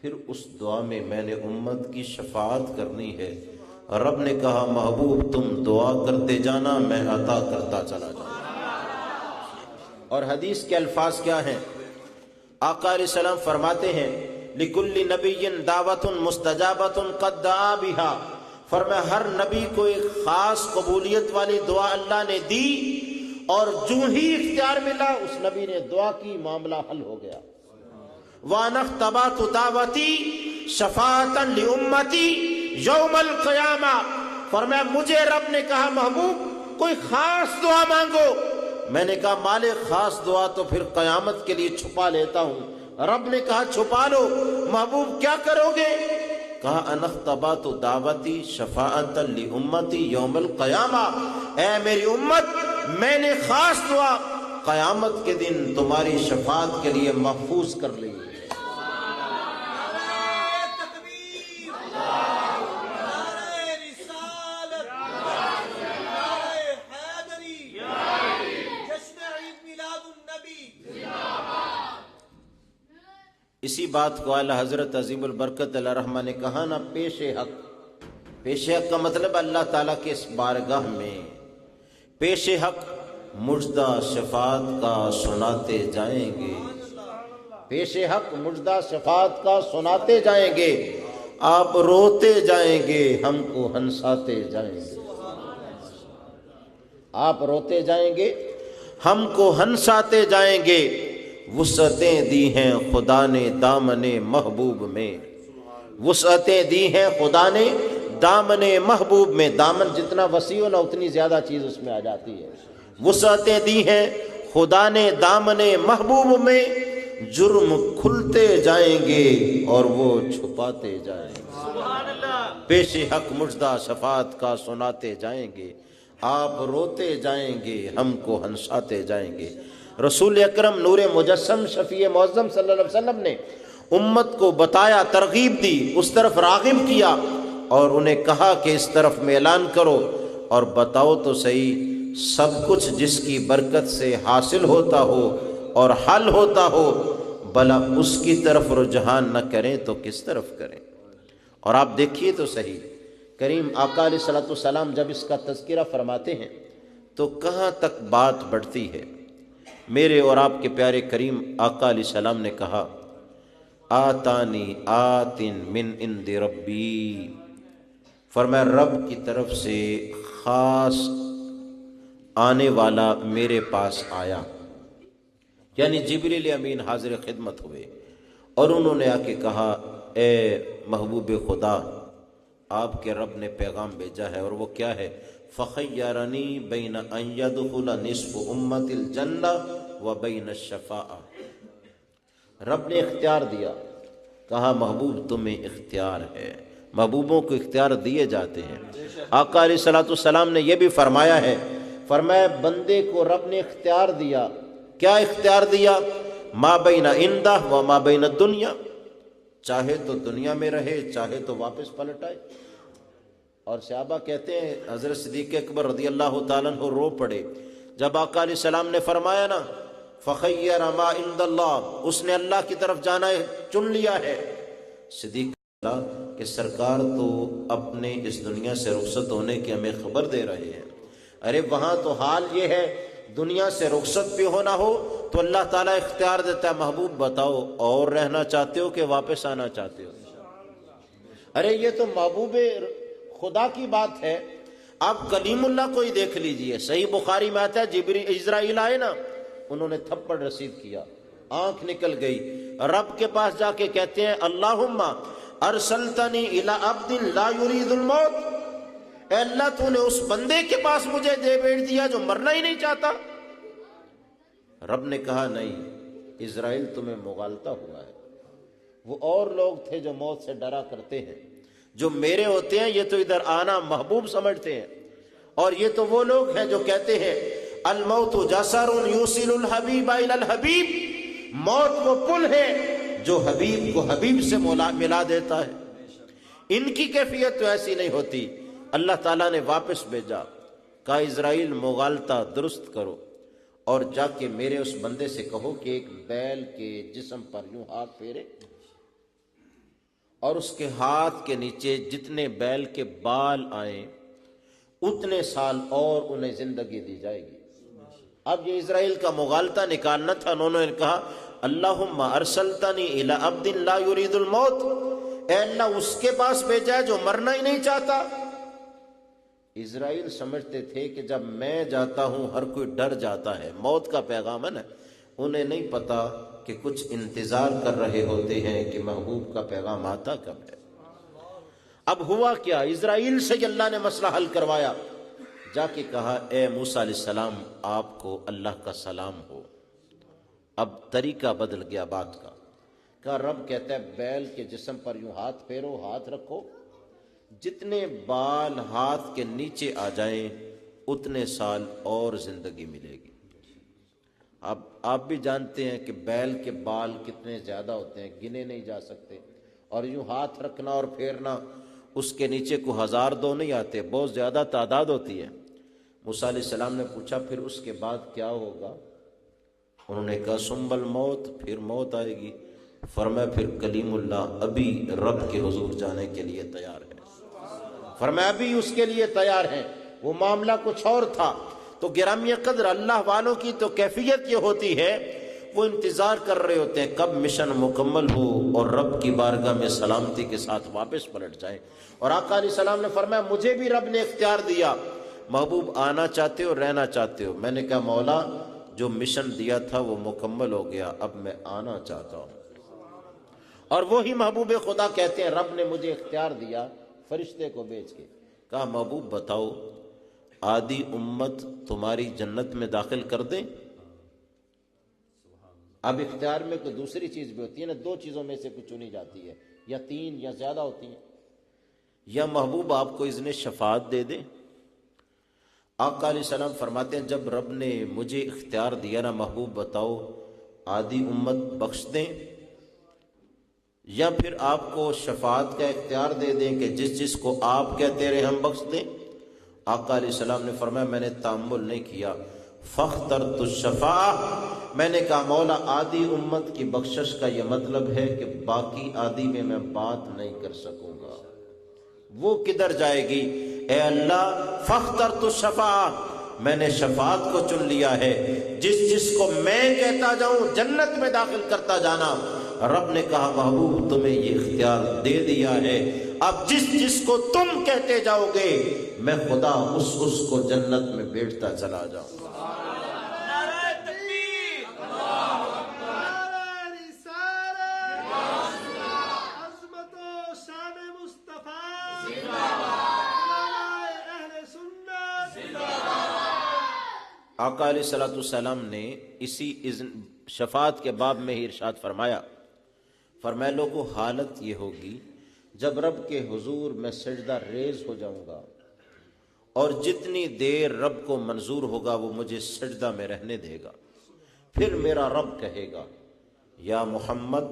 پھر اس دعا میں میں نے امت کی شفاعت کرنی ہے۔ رب نے کہا محبوب تم دعا کرتے جانا میں عطا کرتا چلا جاؤں۔ اور حدیث کے الفاظ کیا ہیں؟ آقا علیہ السلام فرماتے ہیں لِكُلِّ نَبِيٍّ دَعْوَةٌ مُسْتَجَابَةٌ قَدْ دَعَا بِهَا، فرمایا ہر نبی کو ایک خاص قبولیت والی دعا اللہ نے دی، اور جو ہی اختیار ملا اس نبی نے دعا کی، معاملہ حل ہو گیا۔ وَأَنَا اخْتَبَعْتُ دَعْوَتِي شَفَاعَةً لِأُمَّتِي یوم القیامہ، فرمایا مجھے رب نے کہا محبوب کوئی خاص دعا مانگو۔ میں نے کہا مالک خاص دعا تو پھر قیامت کے لیے چھپا لیتا ہوں۔ رب نے کہا چھپا لو۔ محبوب کیا کرو گے؟ کہا انا اختبأت دعوتی شفاعۃ لامتی یوم القیامہ، اے میری امت میں نے خاص دعا قیامت کے دن تمہاری شفاعت کے لیے محفوظ کر لی ہے۔ اسی بات کو اعلی حضرت عظیم البرکت علیہ رحمہ نے کہا نا، پیش حق۔ پیش حق کا مطلب اللہ تعالیٰ کے اس بارگاہ میں پیش حق مجدہ شفاعت کا سناتے جائیں گے۔ پیش حق مجدہ شفاعت کا سناتے جائیں گے، آپ روتے جائیں گے، ہم کو ہنساتے جائیں گے۔ آپ روتے جائیں گے، ہم کو ہنساتے جائیں گے۔ وسعتیں دی ہیں خدا نے دامن محبوب میں، وسعتیں دی ہیں خدا نے دامن محبوب میں۔ دامن جتنا وسیع ہو نا اتنی زیادہ چیز اس میں آ جاتی ہے۔ وسعتیں دی ہیں خدا نے دامن محبوب میں، جرم کھلتے جائیں گے اور وہ چھپاتے جائیں گے۔ پیش حق مجدہ شفاعت کا سناتے جائیں گے، آپ روتے جائیں گے، ہم کو ہنساتے جائیں گے۔ رسول اکرم نور مجسم شفیع معظم صلی اللہ علیہ وسلم نے امت کو بتایا، ترغیب دی، اس طرف راغب کیا اور انہیں کہا کہ اس طرف میں اعلان کرو اور بتاؤ تو صحیح، سب کچھ جس کی برکت سے حاصل ہوتا ہو اور حل ہوتا ہو، بھلا اس کی طرف رجحان نہ کریں تو کس طرف کریں؟ اور آپ دیکھیے تو صحیح، کریم آقا علیہ الصلوۃ والسلام جب اس کا تذکرہ فرماتے ہیں تو کہاں تک بات بڑھتی ہے۔ میرے اور آپ کے پیارے کریم آقا علیہ السلام نے کہا، آتانی آتن من عند ربی، فرمایا رب کی طرف سے خاص آنے والا میرے پاس آیا، یعنی جبریل امین حاضر خدمت ہوئے اور انہوں نے آ کے کہا، اے محبوب خدا، آپ کے رب نے پیغام بھیجا ہے، اور وہ کیا ہے؟ فخیرنی بین ان یدخل نصف امت الجنہ و بین الشفاعہ۔ رب نے اختیار دیا، کہا محبوب تمہیں اختیار ہے۔ محبوبوں کو اختیار دیے جاتے ہیں۔ آقا علیہ الصلوۃ والسلام نے یہ بھی فرمایا ہے، فرمایا بندے کو رب نے اختیار دیا۔ کیا اختیار دیا؟ ما بین عندہ و ما بین الدنیا، چاہے تو دنیا میں رہے، چاہے تو واپس پلٹ آئے۔ اور صحابہ کہتے ہیں حضرت صدیق اکبر رضی اللہ تعالیٰ عنہ رو پڑے جب آقا علیہ السلام نے فرمایا نا فخیر ما عند اللہ، اس نے اللہ کی طرف جانا ہے، چن لیا ہے۔ صدیق اللہ کہ سرکار تو اپنے اس دنیا سے رخصت ہونے کی ہمیں خبر دے رہے ہیں، ارے وہاں تو حال یہ ہے دنیا سے رخصت بھی ہونا ہو تو اللہ تعالیٰ اختیار دیتا ہے، محبوب بتاؤ اور رہنا چاہتے ہو کہ واپس آنا چاہتے ہو؟ ارے یہ تو محبوب خدا کی بات ہے۔ آپ کلیم اللہ کو ہی دیکھ لیجئے، صحیح بخاری میں آتا ہے جبریل اسرائیل آئے نا، انہوں نے تھپڑ رسید کیا، آنکھ نکل گئی، رب کے پاس جا کے کہتے ہیں اللہم ارسلتنی الی عبد لا یرید الموت، اے اللہ تو نے اس بندے کے پاس مجھے دے بھیج دیا جو مرنا ہی نہیں چاہتا۔ رب نے کہا نہیں، اسرائیل تمہیں مغالطہ ہوا ہے، وہ اور لوگ تھے جو موت سے ڈرا کرتے ہیں، جو میرے ہوتے ہیں یہ تو ادھر آنا محبوب سمجھتے ہیں، اور یہ تو وہ لوگ ہیں جو کہتے ہیں الموت جسر یوصل الحبیب الی الحبیب، موت وہ پل ہے جو حبیب کو حبیب سے ملا دیتا ہے۔ ان کی کیفیت تو ایسی نہیں ہوتی۔ اللہ تعالیٰ نے واپس بھیجا، کہا اسرائیل مغالطہ درست کرو اور جا کے میرے اس بندے سے کہو کہ ایک بیل کے جسم پر یوں ہاتھ پھیرے اور اس کے ہاتھ کے نیچے جتنے بیل کے بال آئیں اتنے سال اور انہیں زندگی دی جائے گی۔ اب یہ اسرائیل کا مغالطہ نکالنا تھا، انہوں نے کہا اللہم ارسلتنی الی عبد لا یرید الموت، اے اللہ اس کے پاس بھیجا ہے جو مرنا ہی نہیں چاہتا۔ اسرائیل سمجھتے تھے کہ جب میں جاتا ہوں ہر کوئی ڈر جاتا ہے، موت کا پیغام ہے نا، انہیں نہیں پتا کہ کچھ انتظار کر رہے ہوتے ہیں کہ محبوب کا پیغام آتا کب ہے۔ اب ہوا کیا، اسرائیل سے اللہ نے مسئلہ حل کروایا، جا کے کہا اے موسیٰ علیہ السلام آپ کو اللہ کا سلام ہو۔ اب طریقہ بدل گیا بات کا، کہا رب کہتا ہے بیل کے جسم پر یوں ہاتھ پھیرو، ہاتھ رکھو، جتنے بال ہاتھ کے نیچے آ جائیں اتنے سال اور زندگی ملے گی۔ اب آپ بھی جانتے ہیں کہ بیل کے بال کتنے زیادہ ہوتے ہیں، گنے نہیں جا سکتے، اور یوں ہاتھ رکھنا اور پھیرنا، اس کے نیچے کو 1000 دو نہیں آتے، بہت زیادہ تعداد ہوتی ہے۔ موسیٰ علیہ السلام نے پوچھا پھر اس کے بعد کیا ہوگا؟ انہوں نے کہا ثم الموت، پھر موت آئے گی۔ فرمایا پھر کلیم اللہ ابھی رب کے حضور جانے کے لیے تیار ہے، فرمایا ابھی اس کے لیے تیار ہیں۔ وہ معاملہ کچھ اور تھا۔ تو گرامی قدر اللہ والوں کی تو کیفیت یہ ہوتی ہے، وہ انتظار کر رہے ہوتے ہیں کب مشن مکمل ہو اور رب کی بارگاہ میں سلامتی کے ساتھ واپس پلٹ جائیں۔ اور آقا علیہ السلام نے فرمایا مجھے بھی رب نے اختیار دیا، محبوب آنا چاہتے ہو رہنا چاہتے ہو؟ میں نے کہا مولا جو مشن دیا تھا وہ مکمل ہو گیا، اب میں آنا چاہتا ہوں۔ اور وہی محبوب خدا کہتے ہیں رب نے مجھے اختیار دیا فرشتے کو بھیج کے، کہا محبوب بتاؤ آدھی امت تمہاری جنت میں داخل کر دیں؟ اب اختیار میں کوئی دوسری چیز بھی ہوتی ہے نا، 2 چیزوں میں سے کچھ چنی جاتی ہے، یا 3 یا زیادہ ہوتی ہیں، یا محبوب آپ کو اذن شفاعت دے دیں۔ آقا علیہ السلام فرماتے ہیں جب رب نے مجھے اختیار دیا نا محبوب بتاؤ آدھی امت بخش دیں یا پھر آپ کو شفاعت کا اختیار دے دیں کہ جس جس کو آپ کہتے رہے ہم بخش دیں؟ آقا علیہ السلام نے فرمایا میں نے تأمل نہیں کیا، فاخترت الشفاعہ، میں نے کہا مولا آدھی امت کی بخشش کا یہ مطلب ہے کہ باقی آدھی میں بات نہیں کر سکوں گا، وہ کدھر جائے گی؟ اے اللہ فاخترت الشفاعہ، میں نے شفاعت کو چن لیا ہے، جس جس کو میں کہتا جاؤں جنت میں داخل کرتا جانا۔ رب نے کہا محبوب تمہیں یہ اختیار دے دیا ہے، اب جس جس کو تم کہتے جاؤ گے میں خدا اس کو جنت میں بیٹھتا چلا جاؤں۔ آقا علیہ الصلوۃ والسلام نے اسی شفاعت کے باب میں ہی ارشاد فرمایا لوگوں حالت یہ ہوگی جب رب کے حضور میں سجدہ ریز ہو جاؤں گا اور جتنی دیر رب کو منظور ہوگا وہ مجھے سجدہ میں رہنے دے گا، پھر میرا رب کہے گا یا محمد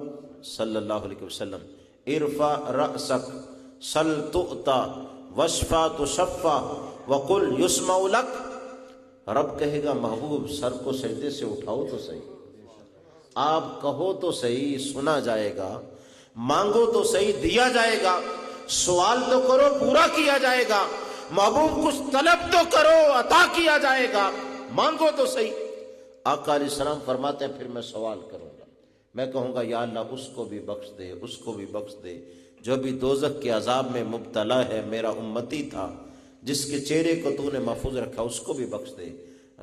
صلی اللہ علیہ وسلم ارفع رأسک سل تؤتا واشفع تشفع وقل یسمع لک، رب کہے گا محبوب سر کو سجدے سے اٹھاؤ تو صحیح، آپ کہو تو صحیح سنا جائے گا، مانگو تو صحیح دیا جائے گا، سوال تو کرو پورا کیا جائے گا، محبوب کچھ طلب تو کرو عطا کیا جائے گا، مانگو تو صحیح۔ آقا علیہ السلام فرماتے ہیں پھر میں سوال کروں گا، میں کہوں گا یا اللہ اس کو بھی بخش دے، اس کو بھی بخش دے، جو بھی دوزخ کے عذاب میں مبتلا ہے میرا امتی تھا، جس کے چہرے کو تو نے محفوظ رکھا اس کو بھی بخش دے۔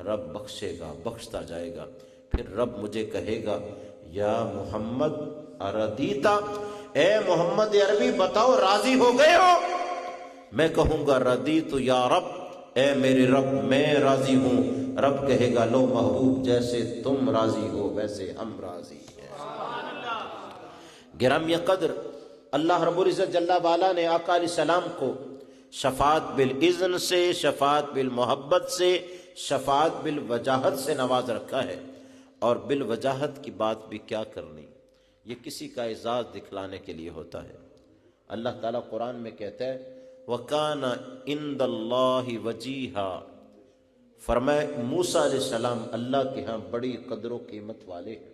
رب بخشے گا، بخشتا جائے گا، پھر رب مجھے کہے گا یا محمد اردیتا، اے محمد عربی بتاؤ راضی ہو گئے ہو؟ میں کہوں گا ردیت یا رب، اے میرے رب میں راضی ہوں۔ رب کہے گا لو محبوب جیسے تم راضی ہو ویسے ہم راضی ہیں۔ گرامی قدر اللہ رب العزت جل وعلا نے آقا علیہ السلام کو شفاعت بالاذن سے، شفاعت بالمحبت سے، شفاعت بالوجاہت سے نواز رکھا ہے، اور بالوجاہت کی بات بھی کیا کرنی، یہ کسی کا اعزاز دکھلانے کے لیے ہوتا ہے۔ اللہ تعالیٰ قرآن میں کہتا ہے وَكَانَ عِندَ اللَّهِ وَجِيهًا، فرمائے موسیٰ علیہ السلام اللہ کے ہاں بڑی قدر و قیمت والے ہیں۔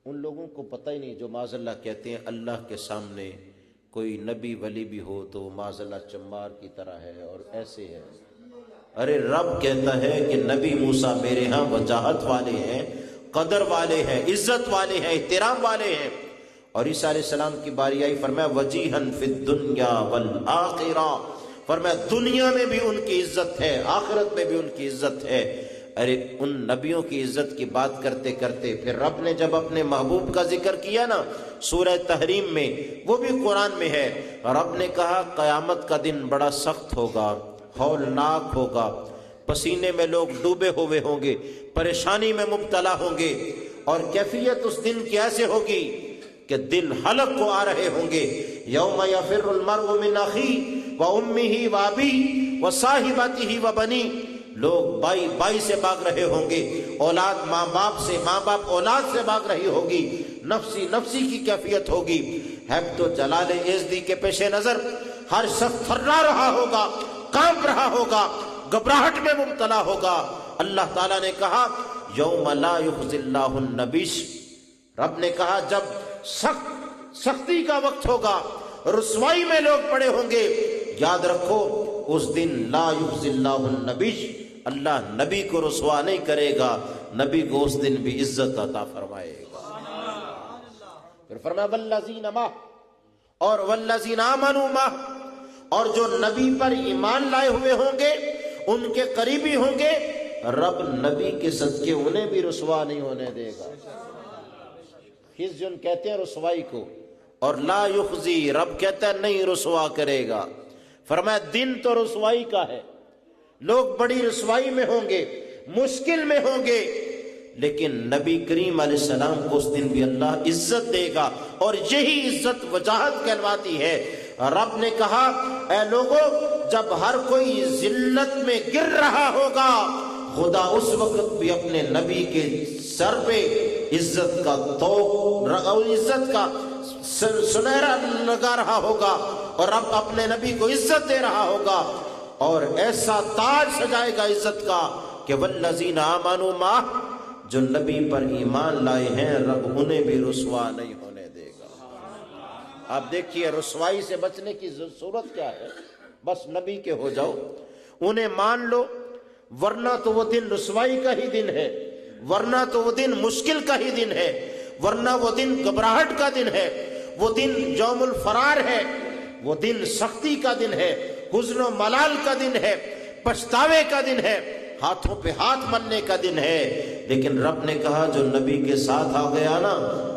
ان لوگوں کو پتہ ہی نہیں جو معاذ اللہ کہتے ہیں اللہ کے سامنے کوئی نبی ولی بھی ہو تو معاذ اللہ چمار کی طرح ہے اور ایسے ہے۔ ارے رب کہتا ہے کہ نبی موسیٰ میرے ہاں وجاہت والے ہیں، قدر والے ہیں، عزت والے ہیں، احترام والے ہیں۔ اور عیسیٰ علیہ السلام کی باری آئی، فرمایا وجیہن فی الدنیا والآخرہ، فرمایا دنیا میں بھی ان کی عزت ہے، آخرت میں بھی ان کی عزت ہے۔ ارے ان نبیوں کی عزت کی بات کرتے کرتے پھر رب نے جب اپنے محبوب کا ذکر کیا نا سورہ تحریم میں، وہ بھی قرآن میں ہے، رب نے کہا قیامت کا دن بڑا سخت ہوگا، ہولناک ہوگا، پسینے میں لوگ ڈوبے ہوئے ہوں گے، پریشانی میں مبتلا ہوں گے، اور کیفیت اس دن کی ایسے ہوگی کہ دل حلق کو آ رہے ہوں گے۔ یوم یفر المرء من اخیہ وامہ وابیہ وصاحبتہ وبنیہ، لوگ بائی بائی سے بھاگ رہے ہوں گے، اولاد ماں باپ سے، ماں باپ اولاد سے بھاگ رہی ہوگی، نفسی نفسی کی کیفیت ہوگی۔ ہیبت و جلال یزدی کے پیش نظر ہر شخص تھرا رہا ہوگا، کانپ رہا ہوگا، گھبراہٹ میں مبتلا ہوگا۔ اللہ تعالیٰ نے کہا یوم لا یخزی اللہ النبیش، رب نے کہا جب سختی کا وقت ہوگا، رسوائی میں لوگ پڑے ہوں گے، یاد رکھو اس دن لا یخزی اللہ النبیش، اللہ نبی کو رسوا نہیں کرے گا، نبی کو اس دن بھی عزت عطا فرمائے گا۔ پھر فرمایا والذین معہ، اور والذین آمنوا معہ، اور جو نبی پر ایمان لائے ہوئے ہوں گے، ان کے قریبی ہوں گے، رب نبی کے صدقے انہیں بھی رسوا نہیں ہونے دے گا۔ خزیٌ کہتے ہیں رسوائی کو، اور لا یخزی رب کہتا ہے نہیں رسوا کرے گا۔ فرمایا دن تو رسوائی کا ہے، لوگ بڑی رسوائی میں ہوں گے، مشکل میں ہوں گے، لیکن نبی کریم علیہ السلام کو اس دن بھی اللہ عزت دے گا، اور یہی عزت وجاہت کہلواتی ہے۔ رب نے کہا اے لوگو جب ہر کوئی ذلت میں گر رہا ہوگا، خدا اس وقت بھی اپنے نبی کے سر پہ عزت کا توق، عزت کا سنہرا لگا رہا ہوگا، اور رب اپنے نبی کو عزت دے رہا ہوگا، اور ایسا تاج سجائے گا عزت کا کہ والذین آمنوا معہ، جو نبی پر ایمان لائے ہیں رب انہیں بھی رسوا نہیں ہونے دے گا۔ آپ دیکھیے رسوائی سے بچنے کی صورت کیا ہے، بس نبی کے ہو جاؤ، انہیں مان لو، ورنہ تو وہ دن رسوائی کا ہی دن ہے، ورنہ تو وہ دن مشکل کا ہی دن ہے، ورنہ وہ دن گھبراہٹ کا دن ہے، وہ دن یوم الفرار ہے، وہ دن سختی کا دن ہے، حزن و ملال کا دن ہے، پچھتاوے کا دن ہے، ہاتھوں پہ ہاتھ ملنے کا دن ہے۔ لیکن رب نے کہا جو نبی کے ساتھ آ گیا نا،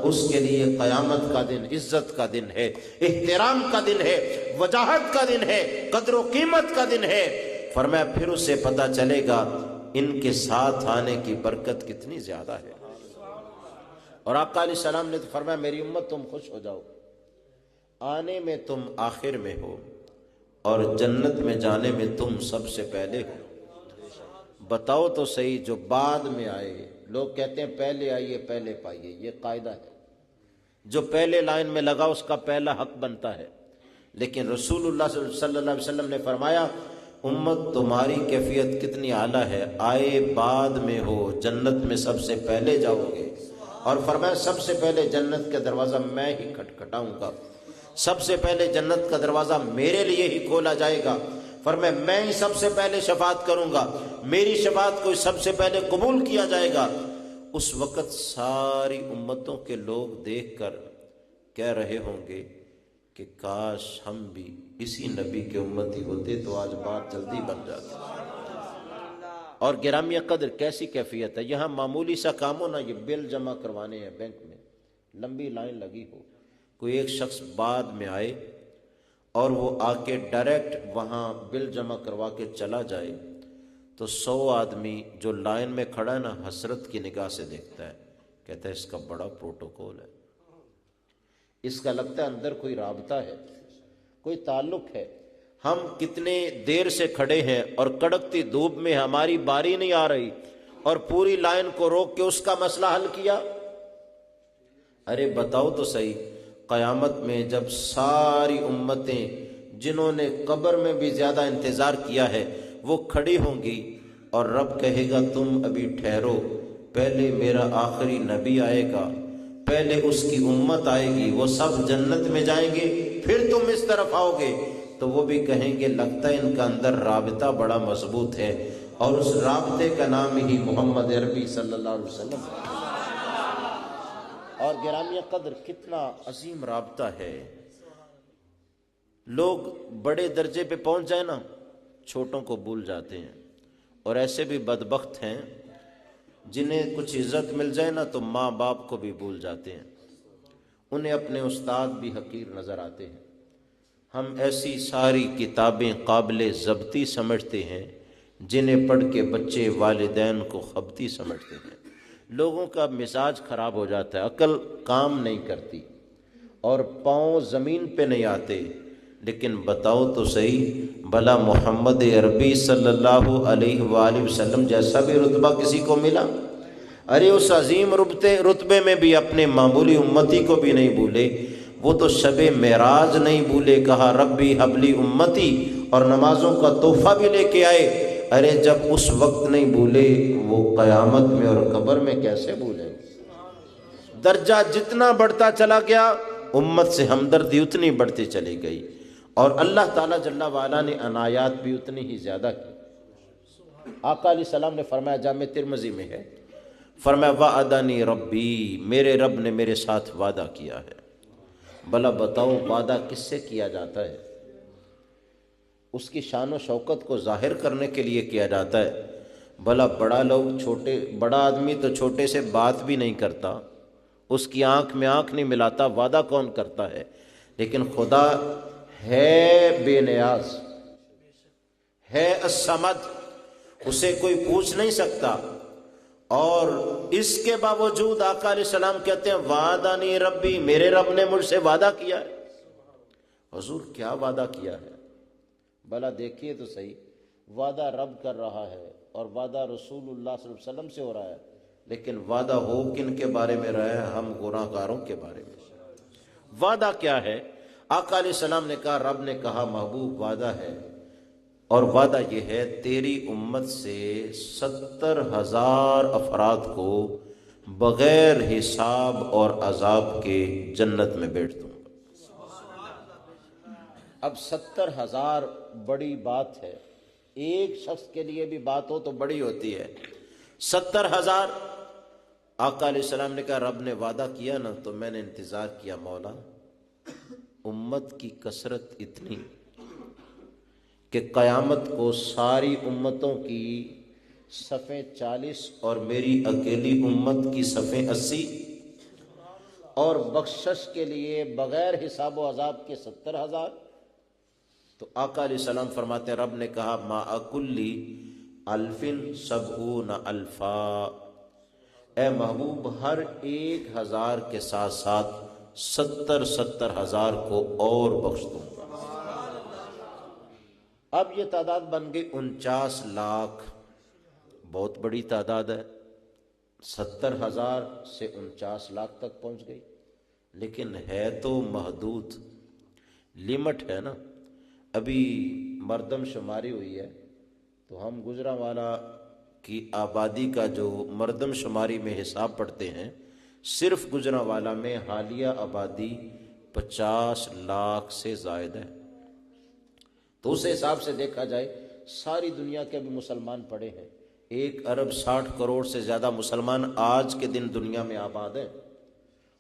اس کے لیے قیامت کا دن عزت کا دن ہے، احترام کا دن ہے، وجاہت کا دن ہے، قدر و قیمت کا دن ہے۔ فرمایا پھر اسے پتہ چلے گا ان کے ساتھ آنے کی برکت کتنی زیادہ ہے۔ اور آقا علیہ السلام نے تو فرمایا میری امت تم خوش ہو جاؤ، آنے میں تم آخر میں ہو، اور جنت میں جانے میں تم سب سے پہلے ہو۔ بتاؤ تو صحیح جو بعد میں آئے، لوگ کہتے ہیں پہلے آئیے پہلے پائیے، یہ قاعدہ ہے، جو پہلے لائن میں لگا اس کا پہلا حق بنتا ہے۔ لیکن رسول اللہ صلی اللہ علیہ وسلم نے فرمایا امت تمہاری کیفیت کتنی اعلیٰ ہے، آئے بعد میں ہو، جنت میں سب سے پہلے جاؤ گے۔ اور فرمایا سب سے پہلے جنت کا دروازہ میں ہی کھٹکھٹاؤں گا، سب سے پہلے جنت کا دروازہ میرے لیے ہی کھولا جائے گا۔ فرمایا میں ہی سب سے پہلے شفاعت کروں گا، میری شفاعت کو سب سے پہلے قبول کیا جائے گا۔ اس وقت ساری امتوں کے لوگ دیکھ کر کہہ رہے ہوں گے کہ کاش ہم بھی اسی نبی کے امتی ہوتے تو آج بات جلدی بن جاتی۔ اور گرامی قدر کیسی کیفیت ہے، یہاں معمولی سا کام ہو نا، یہ بل جمع کروانے ہیں بینک میں، لمبی لائن لگی ہو، کوئی ایک شخص بعد میں آئے اور وہ آ کے ڈائریکٹ وہاں بل جمع کروا کے چلا جائے، تو 100 آدمی جو لائن میں کھڑا ہے نا حسرت کی نگاہ سے دیکھتا ہے، کہتا ہے اس کا بڑا پروٹوکول ہے، اس کا لگتا ہے اندر کوئی رابطہ ہے، کوئی تعلق ہے۔ ہم کتنے دیر سے کھڑے ہیں اور کڑکتی دھوپ میں ہماری باری نہیں آ رہی، اور پوری لائن کو روک کے اس کا مسئلہ حل کیا۔ ارے بتاؤ تو صحیح، قیامت میں جب ساری امتیں جنہوں نے قبر میں بھی زیادہ انتظار کیا ہے وہ کھڑی ہوں گی، اور رب کہے گا تم ابھی ٹھہرو، پہلے میرا آخری نبی آئے گا، پہلے اس کی امت آئے گی، وہ سب جنت میں جائیں گے، پھر تم اس طرف آؤ گے، تو وہ بھی کہیں گے لگتا ہے ان کا اندر رابطہ بڑا مضبوط ہے، اور اس رابطے کا نام ہی محمد عربی صلی اللہ علیہ وسلم ہے۔ اور گرامی قدر کتنا عظیم رابطہ ہے، لوگ بڑے درجے پہ پہنچ جائیں نا چھوٹوں کو بھول جاتے ہیں، اور ایسے بھی بدبخت ہیں جنہیں کچھ عزت مل جائے نا تو ماں باپ کو بھی بھول جاتے ہیں، انہیں اپنے استاد بھی حقیر نظر آتے ہیں۔ ہم ایسی ساری کتابیں قابل ضبطی سمجھتے ہیں جنہیں پڑھ کے بچے والدین کو خبتی سمجھتے ہیں۔ لوگوں کا مزاج خراب ہو جاتا ہے، عقل کام نہیں کرتی اور پاؤں زمین پہ نہیں آتے، لیکن بتاؤ تو صحیح، بھلا محمد عربی صلی اللہ علیہ وآلہ وسلم جیسا بھی رتبہ کسی کو ملا؟ ارے اس عظیم رتبے میں بھی اپنے معمولی امتی کو بھی نہیں بھولے۔ وہ تو شب معراج نہیں بھولے، کہا ربی حبلی امتی، اور نمازوں کا تحفہ بھی لے کے آئے۔ ارے جب اس وقت نہیں بھولے، وہ قیامت میں اور قبر میں کیسے بھولیں؟ درجہ جتنا بڑھتا چلا گیا، امت سے ہمدردی اتنی بڑھتی چلی گئی، اور اللہ تعالیٰ جل وعلا نے عنایات بھی اتنی ہی زیادہ کی۔ آقا علیہ السلام نے فرمایا، جامع ترمذی میں ہے، فرمایا وعدنی ربی، میرے رب نے میرے ساتھ وعدہ کیا ہے۔ بھلا بتاؤ وعدہ کس سے کیا جاتا ہے؟ اس کی شان و شوکت کو ظاہر کرنے کے لیے کیا جاتا ہے۔ بھلا بڑا آدمی تو چھوٹے سے بات بھی نہیں کرتا، اس کی آنکھ میں آنکھ نہیں ملاتا، وعدہ کون کرتا ہے؟ لیکن خدا ہے بے نیاز، ہے الصمد، اسے کوئی پوچھ نہیں سکتا، اور اس کے باوجود آقا علیہ السلام کہتے ہیں وعدنی ربی، میرے رب نے مجھ سے وعدہ کیا ہے۔ حضور کیا وعدہ کیا ہے؟ بھلا دیکھیے تو صحیح، وعدہ رب کر رہا ہے اور وعدہ رسول اللہ صلی اللہ علیہ وسلم سے ہو رہا ہے، لیکن وعدہ ہو کن کے بارے میں رہا ہے؟ ہم گناہگاروں کے بارے میں۔ وعدہ کیا ہے؟ آقا علیہ السلام نے کہا، رب نے کہا محبوب وعدہ ہے، اور وعدہ یہ ہے تیری امت سے 70,000 افراد کو بغیر حساب اور عذاب کے جنت میں بیٹھ دوں گا۔ اب 70,000 بڑی بات ہے، ایک شخص کے لیے بھی بات ہو تو بڑی ہوتی ہے، 70,000۔ آقا علیہ السلام نے کہا رب نے وعدہ کیا نا، تو میں نے انتظار کیا، مولا امت کی کثرت اتنی کہ قیامت کو ساری امتوں کی صفیں 40 اور میری اکیلی امت کی صفیں 80، اور بخشش کے لیے بغیر حساب و عذاب کے 70,000۔ تو آقا علیہ السلام فرماتے ہیں رب نے کہا ما کلی الفن 70 الفا، اے محبوب ہر 1,000 کے ساتھ ساتھ 70,000 کو اور بخش دوں گا۔ اب یہ تعداد بن گئی 49 لاکھ، بہت بڑی تعداد ہے، 70,000 سے 49 لاکھ تک پہنچ گئی، لیکن ہے تو محدود، لمٹ ہے نا۔ ابھی مردم شماری ہوئی ہے تو ہم گجرانوالہ کی آبادی کا جو مردم شماری میں حساب پڑھتے ہیں، صرف گجرانوالہ میں حالیہ آبادی 50 لاکھ سے زائد ہے۔ تو اس حساب سے دیکھا جائے ساری دنیا کے بھی مسلمان پڑے ہیں، 1 ارب 60 کروڑ سے زیادہ مسلمان آج کے دن دنیا میں آباد ہیں،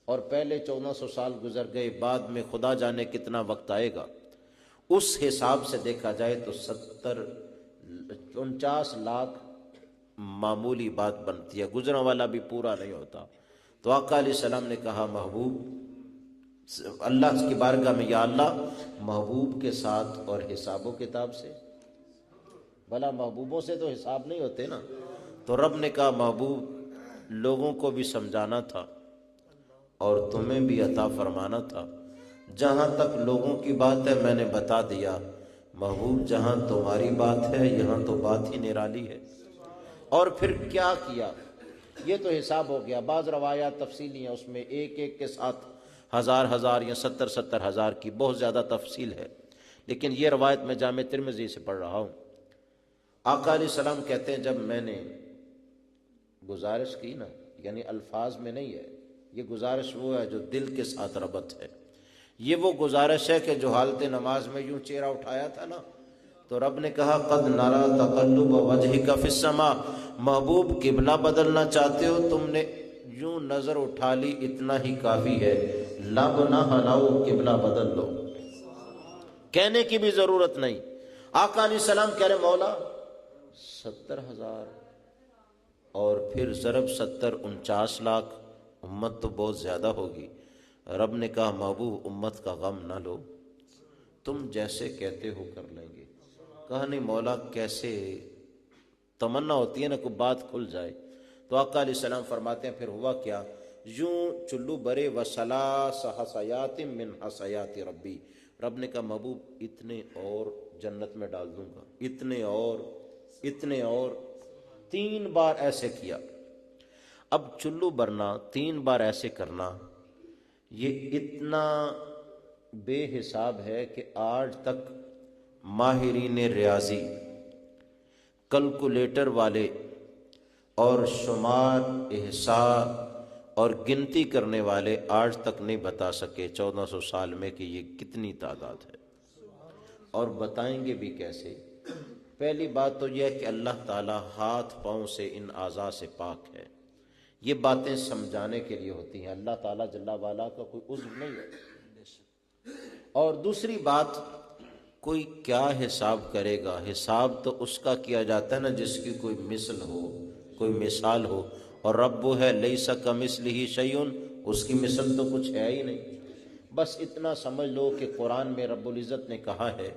اور پہلے 1400 سال گزر گئے، بعد میں خدا جانے کتنا وقت آئے گا۔ اس حساب سے دیکھا جائے تو 49 لاکھ معمولی بات بنتی ہے، گجرانوالہ بھی پورا نہیں ہوتا۔ تو آقا علیہ السلام نے کہا محبوب اللہ کی بارگاہ میں، یا اللہ محبوب کے ساتھ اور حساب و کتاب سے، بھلا محبوبوں سے تو حساب نہیں ہوتے نا۔ تو رب نے کہا محبوب لوگوں کو بھی سمجھانا تھا اور تمہیں بھی عطا فرمانا تھا، جہاں تک لوگوں کی بات ہے میں نے بتا دیا، محبوب جہاں تمہاری بات ہے یہاں تو بات ہی نرالی ہے۔ اور پھر کیا کیا؟ یہ تو حساب ہو گیا، بعض روایات تفصیلی ہیں، اس میں ایک کے ساتھ 1000 یا 70,000 کی بہت زیادہ تفصیل ہے، لیکن یہ روایت میں جامع ترمذی سے پڑھ رہا ہوں۔ آقا علیہ السلام کہتے ہیں جب میں نے گزارش کی نا، یعنی الفاظ میں نہیں ہے، یہ گزارش وہ ہے جو دل کے ساتھ ربط ہے، یہ وہ گزارش ہے کہ جو حالت نماز میں یوں چہرہ اٹھایا تھا نا، تو رب نے کہا قد نرا تقلب وجہک فی السماء، محبوب قبلہ بدلنا چاہتے ہو، تم نے یوں نظر اٹھا لی، اتنا ہی کافی ہے، لب نہ ہلاؤ، قبلہ بدل لو، کہنے کی بھی ضرورت نہیں۔ آقا علیہ السلام کہہ رہے مولا 70,000 اور پھر ضرب 70 49 لاکھ، امت تو بہت زیادہ ہوگی۔ رب نے کہا محبوب امت کا غم نہ لو، تم جیسے کہتے ہو کر لیں گے۔ کہا نہیں مولا کیسے، تمنا ہوتی ہے نا کوئی بات کھل جائے۔ تو آقا علیہ السلام فرماتے ہیں پھر ہوا کیا، یوں چلو برے وسلاس حسیات من حسیات ربی، رب نے کہا محبوب اتنے اور جنت میں ڈال دوں گا، اتنے اور 3 بار ایسے کیا۔ اب چلو برنا 3 بار ایسے کرنا یہ اتنا بے حساب ہے کہ آج تک ماہرین ریاضی، کیلکولیٹر والے اور شمار، احصاء اور گنتی کرنے والے آج تک نہیں بتا سکے 1400 سال میں کہ یہ کتنی تعداد ہے، اور بتائیں گے بھی کیسے۔ پہلی بات تو یہ ہے کہ اللہ تعالیٰ ہاتھ پاؤں سے ان اعضاء سے پاک ہے، یہ باتیں سمجھانے کے لیے ہوتی ہیں، اللہ تعالیٰ جل وعلا کا کوئی عضو نہیں ہے۔ اور دوسری بات، کوئی کیا حساب کرے گا؟ حساب تو اس کا کیا جاتا ہے نا جس کی کوئی مثل ہو، کوئی مثال ہو، اور رب وہ ہے لیس کمثلہ شیء، اس کی مثل تو کچھ ہے ہی نہیں۔ بس اتنا سمجھ لو کہ قرآن میں رب العزت نے کہا ہے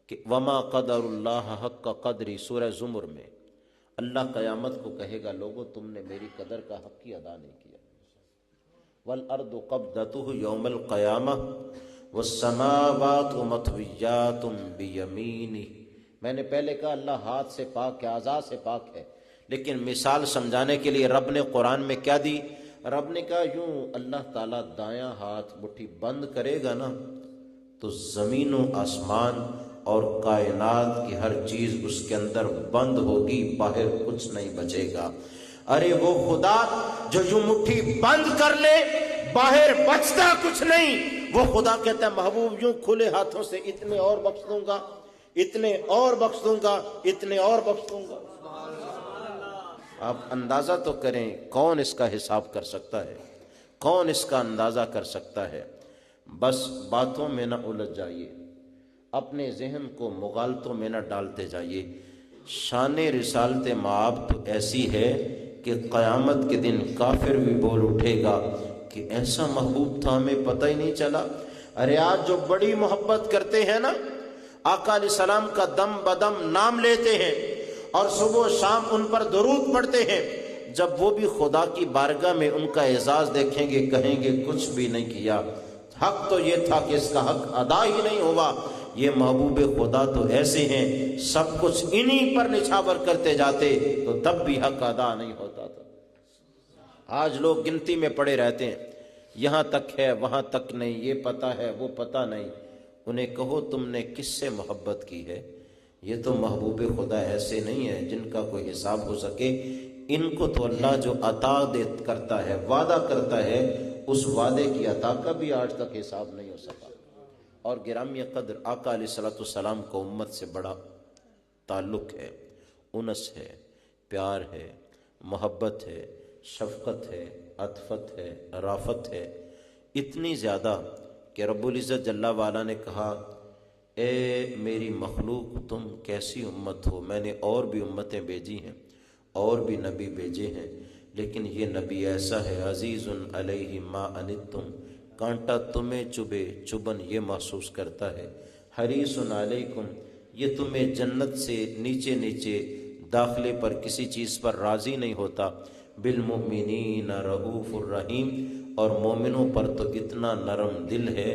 کہ وما قدر اللہ حق قدری، سورہ زمر میں اللہ قیامت کو کہے گا لوگو تم نے میری قدر کا حق ہی ادا نہیں کیا۔ والارض قبضتہ یوم القیامہ والسماوات مطویات بیمینہ، میں نے پہلے کہا اللہ ہاتھ سے پاک ہے، اعضاء سے پاک ہے، لیکن مثال سمجھانے کے لیے رب نے قرآن میں کیا دی؟ رب نے کہا یوں اللہ تعالیٰ دایاں ہاتھ مٹھی بند کرے گا نا تو زمین و آسمان اور کائنات کی ہر چیز اس کے اندر بند ہوگی، باہر کچھ نہیں بچے گا۔ ارے وہ خدا جو یوں مٹھی بند کر لے باہر بچتا کچھ نہیں، وہ خدا کہتا ہے محبوب یوں کھلے ہاتھوں سے اتنے اور بخش دوں گا، اتنے اور بخش دوں گا، اتنے اور بخش دوں گا۔ آپ اندازہ تو کریں کون اس کا حساب کر سکتا ہے، کون اس کا اندازہ کر سکتا ہے؟ بس باتوں میں نہ الجھ جائیے، اپنے ذہن کو مغالطوں میں نہ ڈالتے جائیے۔ شان رسالت مآب تو ایسی ہے کہ قیامت کے دن کافر بھی بول اٹھے گا کہ ایسا محبوب تھا ہمیں پتہ ہی نہیں چلا۔ ارے آج جو بڑی محبت کرتے ہیں نا، آقا علیہ السلام کا دم بدم نام لیتے ہیں اور صبح و شام ان پر درود پڑھتے ہیں، جب وہ بھی خدا کی بارگاہ میں ان کا اعزاز دیکھیں گے کہیں گے کچھ بھی نہیں کیا، حق تو یہ تھا کہ اس کا حق ادا ہی نہیں ہوا۔ یہ محبوب خدا تو ایسے ہیں سب کچھ انہی پر نچھاور کرتے جاتے تو تب بھی حق ادا نہیں ہوتا تھا۔ آج لوگ گنتی میں پڑے رہتے ہیں، یہاں تک ہے وہاں تک نہیں، یہ پتہ ہے وہ پتہ نہیں۔ انہیں کہو تم نے کس سے محبت کی ہے؟ یہ تو محبوب خدا ایسے نہیں ہے جن کا کوئی حساب ہو سکے۔ ان کو تو اللہ جو عطا کرتا ہے، وعدہ کرتا ہے، اس وعدے کی عطا کا بھی آج تک حساب نہیں ہو سکا۔ اور گرامی قدر آقا علیہ الصلوۃ والسلام کو امت سے بڑا تعلق ہے، انس ہے، پیار ہے، محبت ہے، شفقت ہے، عطفت ہے، رافت ہے، اتنی زیادہ کہ رب العزت جل وعلا نے کہا اے میری مخلوق تم کیسی امت ہو، میں نے اور بھی امتیں بھیجی ہیں اور بھی نبی بھیجے ہیں، لیکن یہ نبی ایسا ہے عزیز علیہ ما عنتم، کانٹا تمہیں چبھے چبھن یہ محسوس کرتا ہے، حریص علیکم، یہ تمہیں جنت سے نیچے نیچے داخلے پر کسی چیز پر راضی نہیں ہوتا، بالمؤمنین رؤوف الرحیم، اور مومنوں پر تو اتنا نرم دل ہے،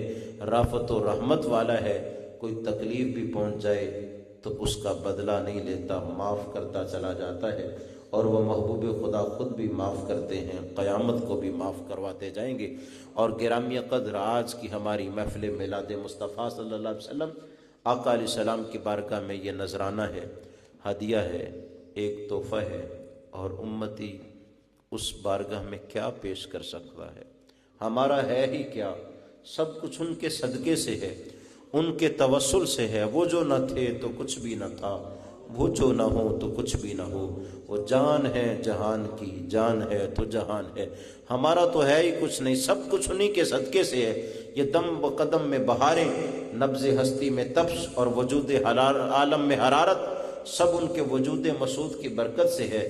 رافت و رحمت والا ہے، کوئی تکلیف بھی پہنچ جائے تو اس کا بدلہ نہیں لیتا، معاف کرتا چلا جاتا ہے۔ اور وہ محبوب خدا خود بھی معاف کرتے ہیں، قیامت کو بھی معاف کرواتے جائیں گے۔ اور گرامی قدر آج کی ہماری محفل میلاد مصطفیٰ صلی اللہ علیہ وسلم، آقا علیہ السلام کی بارگاہ میں یہ نذرانہ ہے، ہدیہ ہے، ایک تحفہ ہے، اور امتی اس بارگاہ میں کیا پیش کر سکتا ہے؟ ہمارا ہے ہی کیا؟ سب کچھ ان کے صدقے سے ہے، ان کے توسل سے ہے۔ وہ جو نہ تھے تو کچھ بھی نہ تھا، وہ جو نہ ہو تو کچھ بھی نہ ہو، وہ جان ہے جہان کی، جان ہے تو جہان ہے۔ ہمارا تو ہے ہی کچھ نہیں، سب کچھ انہی کے صدقے سے ہے۔ یہ دم و قدم میں بہاریں، نبض ہستی میں تپش، اور وجود عالم میں حرارت، سب ان کے وجود مسعود کی برکت سے ہے۔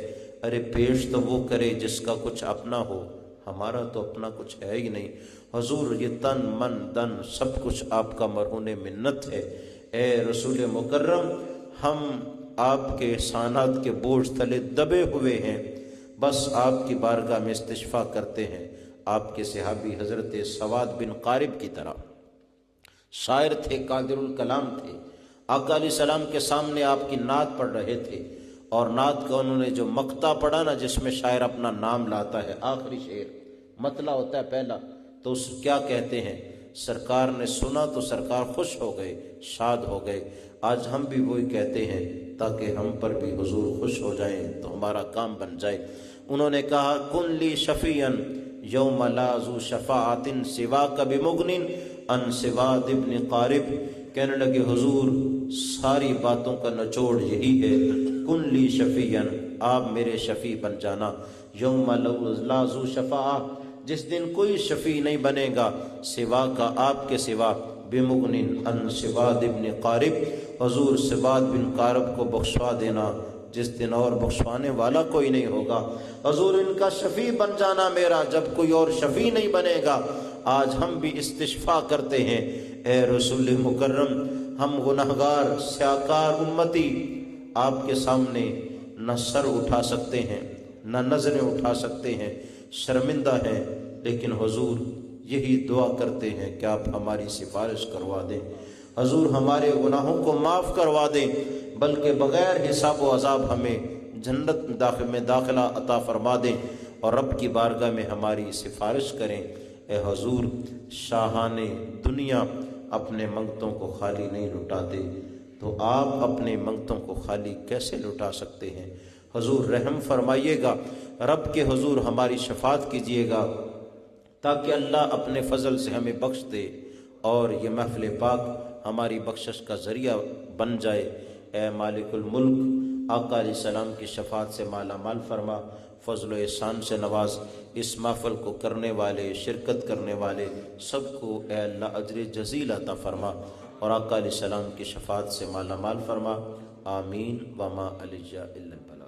ارے پیش تو وہ کرے جس کا کچھ اپنا ہو، ہمارا تو اپنا کچھ ہے ہی نہیں۔ حضور یہ تن من دن سب کچھ آپ کا مرہون منت ہے۔ اے رسول مکرم، ہم آپ کے احسانات کے بوجھ تلے دبے ہوئے ہیں، بس آپ کی بارگاہ میں استشفا کرتے ہیں آپ کے صحابی حضرت سواد بن قارب کی طرح، شاعر تھے، قادر الکلام تھے، آقا علیہ السلام کے سامنے آپ کی نعت پڑھ رہے تھے، اور نعت کا انہوں نے جو مقطع پڑھا نا، جس میں شاعر اپنا نام لاتا ہے، آخری شعر مطلع ہوتا ہے پہلا، تو اس کیا کہتے ہیں، سرکار نے سنا تو سرکار خوش ہو گئے، شاد ہو گئے۔ آج ہم بھی وہی کہتے ہیں تاکہ ہم پر بھی حضور خوش ہو جائیں تو ہمارا کام بن جائے۔ انہوں نے کہا کن لی شفیعن یوم لا ذو شفاعت سواک بمغن ان سواد ابن قارب، کہنے لگے حضور ساری باتوں کا نچوڑ یہی ہے، کن لی شفیعن، آپ میرے شفیع بن جانا، یوم لا ذو شفاعہ، جس دن کوئی شفیع نہیں بنے گا سوا کا آپ کے سوا، بمغن ان سواد ابن قارب، حضور سواد بن قارب کو بخشوا دینا جس دن اور بخشوانے والا کوئی نہیں ہوگا، حضور ان کا شفیع بن جانا میرا جب کوئی اور شفیع نہیں بنے گا۔ آج ہم بھی استشفاء کرتے ہیں، اے رسول مکرم، ہم گناہگار سیاکار امتی آپ کے سامنے نہ سر اٹھا سکتے ہیں، نہ نظریں اٹھا سکتے ہیں، شرمندہ ہیں، لیکن حضور یہی دعا کرتے ہیں کہ آپ ہماری سفارش کروا دیں، حضور ہمارے گناہوں کو معاف کروا دیں، بلکہ بغیر حساب و عذاب ہمیں جنت میں داخلہ عطا فرما دیں، اور رب کی بارگاہ میں ہماری سفارش کریں۔ اے حضور شاہان دنیا اپنے منگتوں کو خالی نہیں لٹاتے، تو آپ اپنے منگتوں کو خالی کیسے لٹا سکتے ہیں؟ حضور رحم فرمائیے گا، رب کے حضور ہماری شفاعت کیجیے گا تاکہ اللہ اپنے فضل سے ہمیں بخش دے اور یہ محفل پاک ہماری بخشش کا ذریعہ بن جائے۔ اے مالک الملک، آقا علیہ السلام کی شفاعت سے مالا مال فرما، فضل و احسان سے نواز، اس محفل کو کرنے والے، شرکت کرنے والے سب کو اے اللہ اجر جزیل عطا فرما، اور آقا علیہ السلام کی شفاعت سے مالا مال فرما، آمین وما علیہ الا البلاغ۔